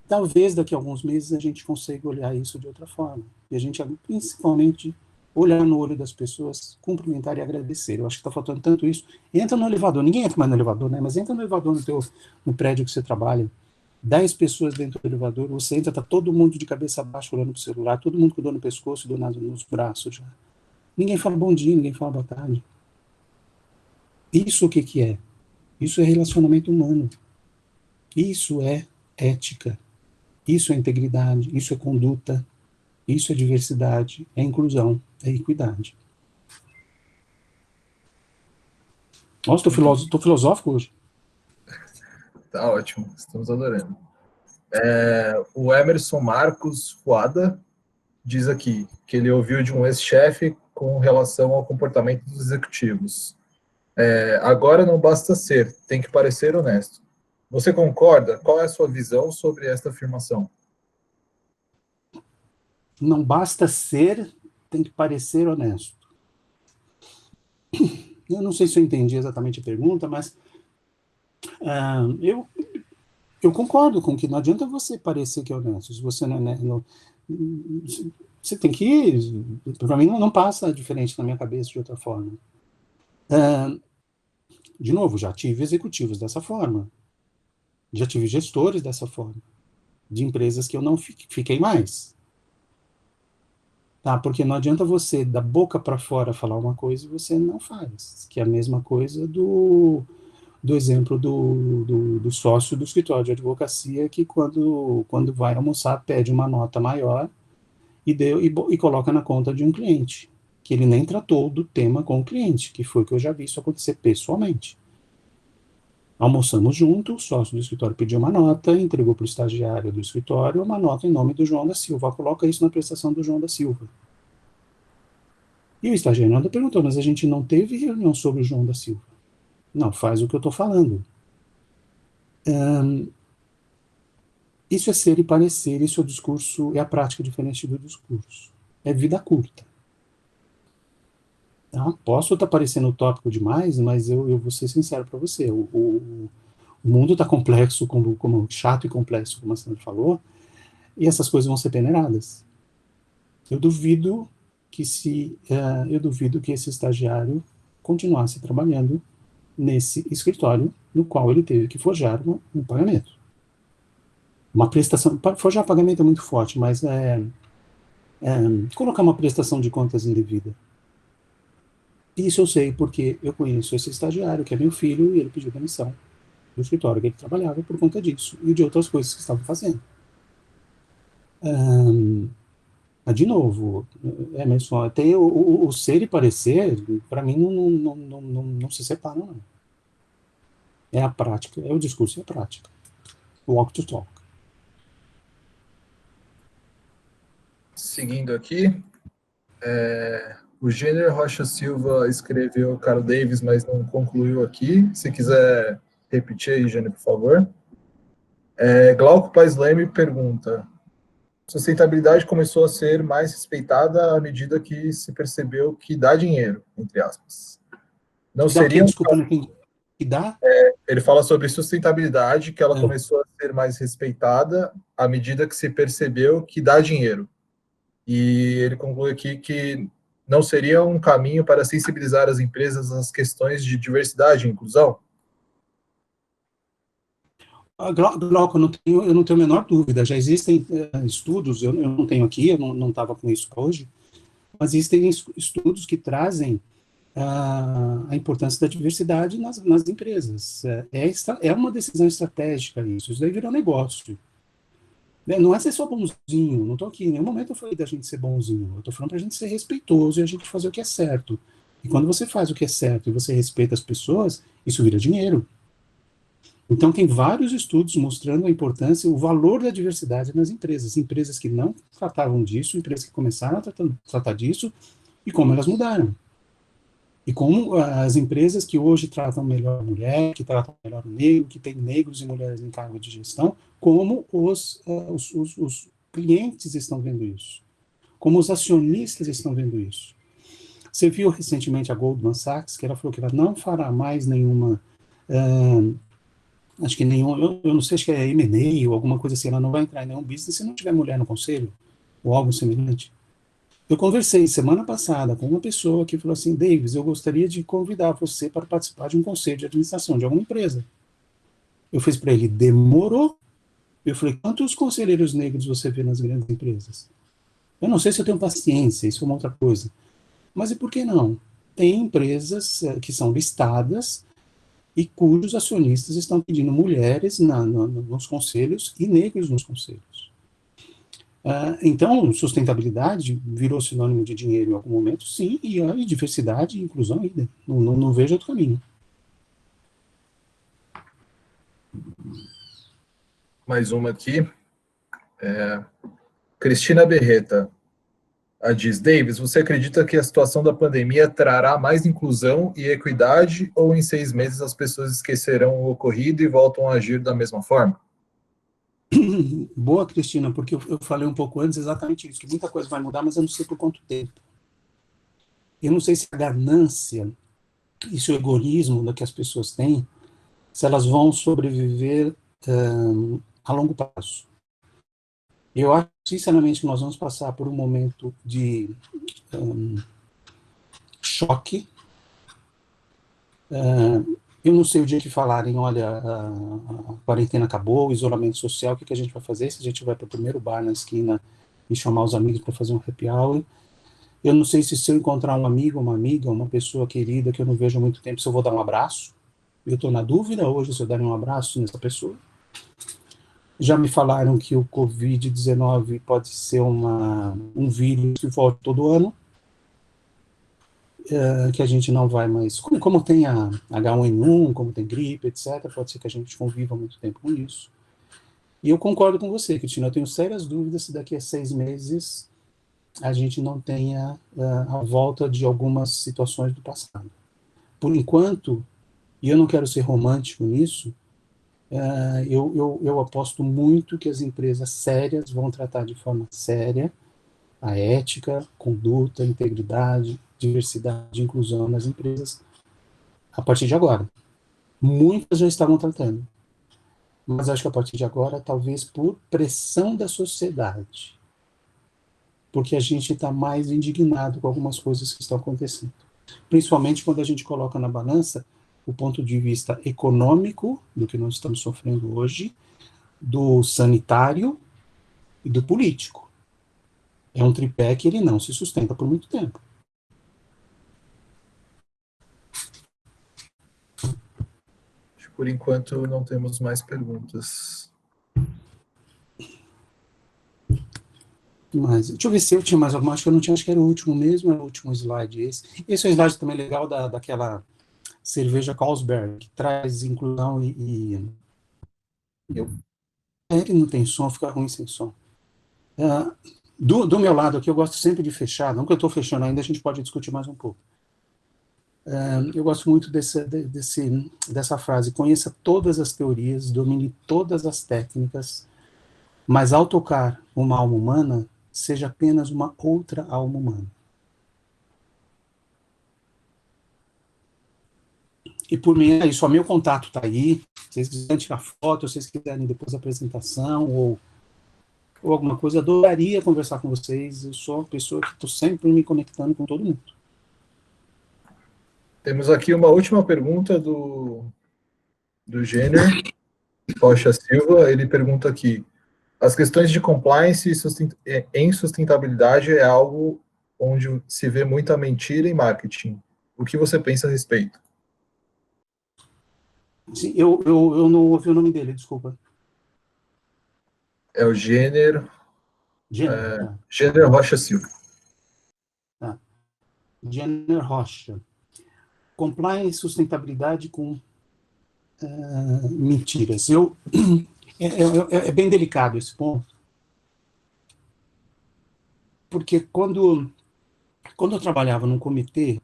Speaker 2: Talvez daqui a alguns meses a gente consiga olhar isso de outra forma. E a gente, principalmente, olhar no olho das pessoas, cumprimentar e agradecer. Eu acho que está faltando tanto isso. Entra no elevador, ninguém entra mais no elevador, né? Mas entra no elevador no prédio que você trabalha. 10 pessoas dentro do elevador, você entra, está todo mundo de cabeça baixa olhando para o celular, todo mundo com dor no pescoço, dor nos braços já. Ninguém fala bom dia, ninguém fala boa tarde. Isso o que é? Isso é relacionamento humano. Isso é ética. Isso é integridade, isso é conduta, isso é diversidade, é inclusão, é equidade. Nossa, estou filosófico hoje.
Speaker 3: Tá ótimo, estamos adorando. O Emerson Marcos Fuada diz aqui que ele ouviu de um ex-chefe com relação ao comportamento dos executivos. Agora não basta ser, tem que parecer honesto. Você concorda? Qual é a sua visão sobre esta afirmação?
Speaker 2: Não basta ser, tem que parecer honesto. Eu não sei se eu entendi exatamente a pergunta, mas Eu concordo com que não adianta você parecer que é honesto. Se você não você tem que... Para mim, não passa diferente na minha cabeça de outra forma. De novo, já tive executivos dessa forma. Já tive gestores dessa forma. De empresas que eu não fiquei mais. Tá? Porque não adianta você, da boca para fora, falar uma coisa e você não faz. Que é a mesma coisa do exemplo do sócio do escritório de advocacia que quando vai almoçar pede uma nota maior e coloca na conta de um cliente, que ele nem tratou do tema com o cliente, que foi o que eu já vi isso acontecer pessoalmente. Almoçamos juntos, o sócio do escritório pediu uma nota, entregou para o estagiário do escritório uma nota em nome do João da Silva, coloca isso na prestação do João da Silva. E o estagiário ainda perguntou, mas a gente não teve reunião sobre o João da Silva. Não, faz o que eu estou falando. Isso é ser e parecer, isso é o discurso, é a prática diferente do discurso. É vida curta. Tá? Posso estar parecendo utópico demais, mas eu vou ser sincero para você. O mundo está complexo, como chato e complexo, como a Sandra falou, e essas coisas vão ser peneiradas. Eu duvido que esse estagiário continuasse trabalhando nesse escritório no qual ele teve que forjar um pagamento. Uma prestação, forjar pagamento é muito forte, mas colocar uma prestação de contas indevida. Isso eu sei porque eu conheço esse estagiário, que é meu filho, e ele pediu demissão do escritório que ele trabalhava por conta disso, e de outras coisas que estavam fazendo. Mas, de novo, tem o ser e parecer, para mim, não se separam, não. É a prática, é o discurso e a prática. Walk to talk.
Speaker 3: Seguindo aqui, o Jenner Rocha Silva escreveu Carl Davis, mas não concluiu aqui. Se quiser repetir aí, Jenner, por favor. Glauco Paes Leme pergunta: sustentabilidade começou a ser mais respeitada à medida que se percebeu que dá dinheiro, entre aspas. Não seria...
Speaker 2: Desculpa, que dá?
Speaker 3: Ele fala sobre sustentabilidade, que ela começou a ser mais respeitada à medida que se percebeu que dá dinheiro. E ele conclui aqui que não seria um caminho para sensibilizar as empresas às questões de diversidade e inclusão?
Speaker 2: Glauco, eu não tenho a menor dúvida. Já existem estudos, eu não tenho aqui, eu não estava com isso hoje, mas existem estudos que trazem a importância da diversidade nas empresas. É uma decisão estratégica isso daí virou negócio. Não é ser só bonzinho, não estou aqui, em nenhum momento eu falei da gente ser bonzinho, eu estou falando para a gente ser respeitoso e a gente fazer o que é certo. E quando você faz o que é certo e você respeita as pessoas, isso vira dinheiro. Então tem vários estudos mostrando a importância, o valor da diversidade nas empresas que não tratavam disso, empresas que começaram a tratar disso, e como elas mudaram. E como as empresas que hoje tratam melhor a mulher, que tratam melhor o negro, que tem negros e mulheres em cargo de gestão, como os clientes estão vendo isso, como os acionistas estão vendo isso. Você viu recentemente a Goldman Sachs, que ela falou que ela não fará mais nenhuma, acho que nenhum, eu não sei, acho que é M&A ou alguma coisa assim, ela não vai entrar em nenhum business se não tiver mulher no conselho, ou algo semelhante. Eu conversei semana passada com uma pessoa que falou assim: Davis, eu gostaria de convidar você para participar de um conselho de administração de alguma empresa. Eu fiz para ele: demorou? Eu falei: quantos conselheiros negros você vê nas grandes empresas? Eu não sei se eu tenho paciência, isso é uma outra coisa. Mas e por que não? Tem empresas que são listadas e cujos acionistas estão pedindo mulheres nos conselhos e negros nos conselhos. Então, sustentabilidade virou sinônimo de dinheiro em algum momento, sim, e diversidade e inclusão ainda. Não vejo outro caminho.
Speaker 3: Mais uma aqui. Cristina Berreta diz: Davis, você acredita que a situação da pandemia trará mais inclusão e equidade, ou em 6 meses as pessoas esquecerão o ocorrido e voltam a agir da mesma forma?
Speaker 2: Boa, Cristina, porque eu falei um pouco antes exatamente isso, que muita coisa vai mudar, mas eu não sei por quanto tempo. Eu não sei se a ganância e se o egoísmo que as pessoas têm se elas vão sobreviver a longo prazo. Eu acho, sinceramente, que nós vamos passar por um momento de choque. Eu não sei o dia que falarem, olha, a quarentena acabou, o isolamento social, o que a gente vai fazer? Se a gente vai para o primeiro bar na esquina e chamar os amigos para fazer um happy hour. Eu não sei se eu encontrar um amigo, uma amiga, uma pessoa querida que eu não vejo há muito tempo, se eu vou dar um abraço. Eu estou na dúvida hoje se eu darei um abraço nessa pessoa. Já me falaram que o Covid-19 pode ser um vírus que volta todo ano, que a gente não vai mais... Como tem a H1N1, como tem gripe, etc., pode ser que a gente conviva muito tempo com isso. E eu concordo com você, Cristina, eu tenho sérias dúvidas se daqui a 6 meses a gente não tenha a volta de algumas situações do passado. Por enquanto, e eu não quero ser romântico nisso, eu aposto muito que as empresas sérias vão tratar de forma séria a ética, conduta, integridade, diversidade, inclusão nas empresas a partir de agora. Muitas já estavam tratando, mas acho que a partir de agora, talvez por pressão da sociedade, porque a gente está mais indignado com algumas coisas que estão acontecendo. Principalmente quando a gente coloca na balança o ponto de vista econômico do que nós estamos sofrendo hoje, do sanitário e do político. É um tripé que ele não se sustenta por muito tempo.
Speaker 3: Por enquanto, não temos mais perguntas.
Speaker 2: Mas, deixa eu ver se eu tinha mais alguma, acho que eu não tinha, acho que era o último mesmo, era o último slide esse. Esse é um slide também legal daquela cerveja Carlsberg, que traz inclusão ele não tem som, fica ruim sem som. Do meu lado aqui, eu gosto sempre de fechar, não que eu estou fechando ainda, a gente pode discutir mais um pouco. Eu gosto muito dessa frase, conheça todas as teorias, domine todas as técnicas, mas ao tocar uma alma humana, seja apenas uma outra alma humana. E por mim é isso, o meu contato está aí, se vocês quiserem tirar foto, se vocês quiserem depois da apresentação, ou alguma coisa, adoraria conversar com vocês, eu sou uma pessoa que estou sempre me conectando com todo mundo.
Speaker 3: Temos aqui uma última pergunta do Jenner Rocha Silva, ele pergunta aqui, as questões de compliance em sustentabilidade é algo onde se vê muita mentira em marketing. O que você pensa a respeito?
Speaker 2: Sim, eu não ouvi o nome dele, desculpa.
Speaker 3: É o Jenner Rocha Silva.
Speaker 2: Tá. Jenner Rocha. Compliance e sustentabilidade com mentiras. É bem delicado esse ponto, porque quando eu trabalhava num comitê,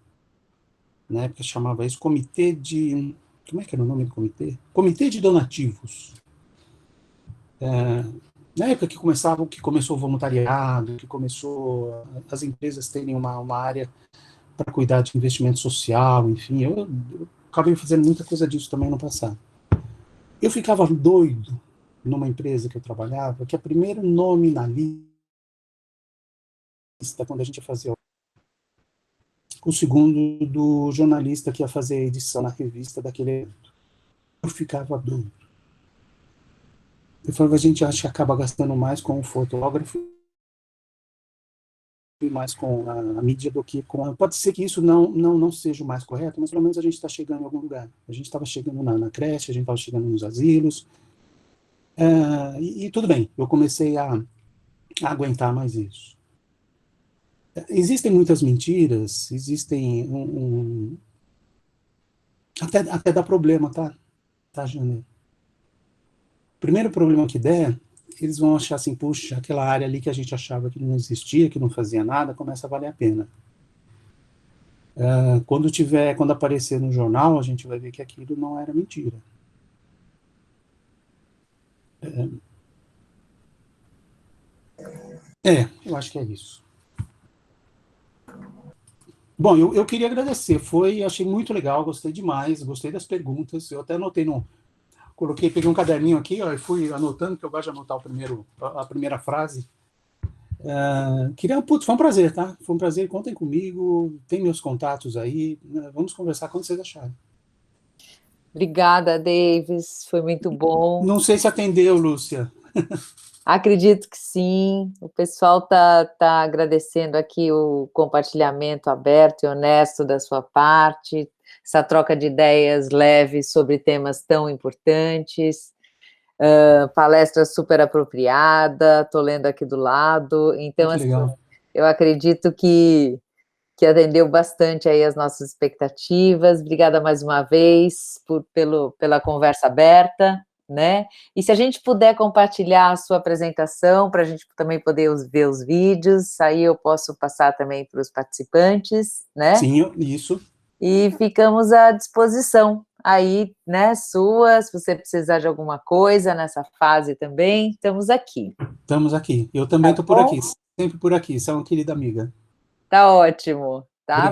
Speaker 2: na época chamava isso comitê de... Como é que era o nome do comitê? Comitê de donativos. Na época que começou o voluntariado, que começou as empresas terem uma área para cuidar de investimento social, enfim, eu acabei fazendo muita coisa disso também no passado. Eu ficava doido numa empresa que eu trabalhava, que o primeiro nome na lista, quando a gente ia fazer o segundo do jornalista que ia fazer a edição na revista daquele evento. Eu ficava doido. Eu falava, a gente acha que acaba gastando mais com o fotógrafo e mais com a mídia do que com... Pode ser que isso não seja o mais correto, mas pelo menos a gente está chegando em algum lugar. A gente estava chegando na creche, a gente estava chegando nos asilos, e tudo bem, eu comecei a aguentar mais isso. Existem muitas mentiras, existem até dá problema, tá, Janeiro? Primeiro problema que der, eles vão achar assim, puxa, aquela área ali que a gente achava que não existia, que não fazia nada, começa a valer a pena. Quando aparecer no jornal, a gente vai ver que aquilo não era mentira. Eu acho que é isso. Bom, eu queria agradecer, achei muito legal, gostei demais, gostei das perguntas, eu até anotei peguei um caderninho aqui, ó, e fui anotando, que eu gosto de anotar a primeira frase. Putz, foi um prazer, tá? Foi um prazer, contem comigo, tem meus contatos aí, né? Vamos conversar quando vocês acharem.
Speaker 1: Obrigada, Davis, foi muito bom.
Speaker 2: Não sei se atendeu, Lúcia.
Speaker 1: Acredito que sim, o pessoal tá agradecendo aqui o compartilhamento aberto e honesto da sua parte, essa troca de ideias leve sobre temas tão importantes, palestra super apropriada, estou lendo aqui do lado, então assim, eu acredito que atendeu bastante aí as nossas expectativas. Obrigada mais uma vez pela conversa aberta, né? E se a gente puder compartilhar a sua apresentação, para a gente também poder ver os vídeos, aí eu posso passar também para os participantes, né?
Speaker 2: Sim, isso.
Speaker 1: E ficamos à disposição aí, né, sua, se você precisar de alguma coisa nessa fase também, estamos aqui.
Speaker 2: Estamos aqui. Eu também estou por aqui, sempre por aqui, você é uma querida amiga.
Speaker 1: Tá ótimo, tá?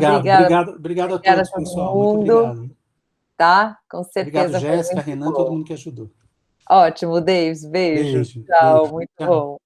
Speaker 2: Obrigado a todos, pessoal. Muito obrigado.
Speaker 1: Tá? Com certeza.
Speaker 2: Obrigado, Jéssica, Renan, todo mundo que ajudou.
Speaker 1: Ótimo, Davis. Beijo. Tchau, muito bom.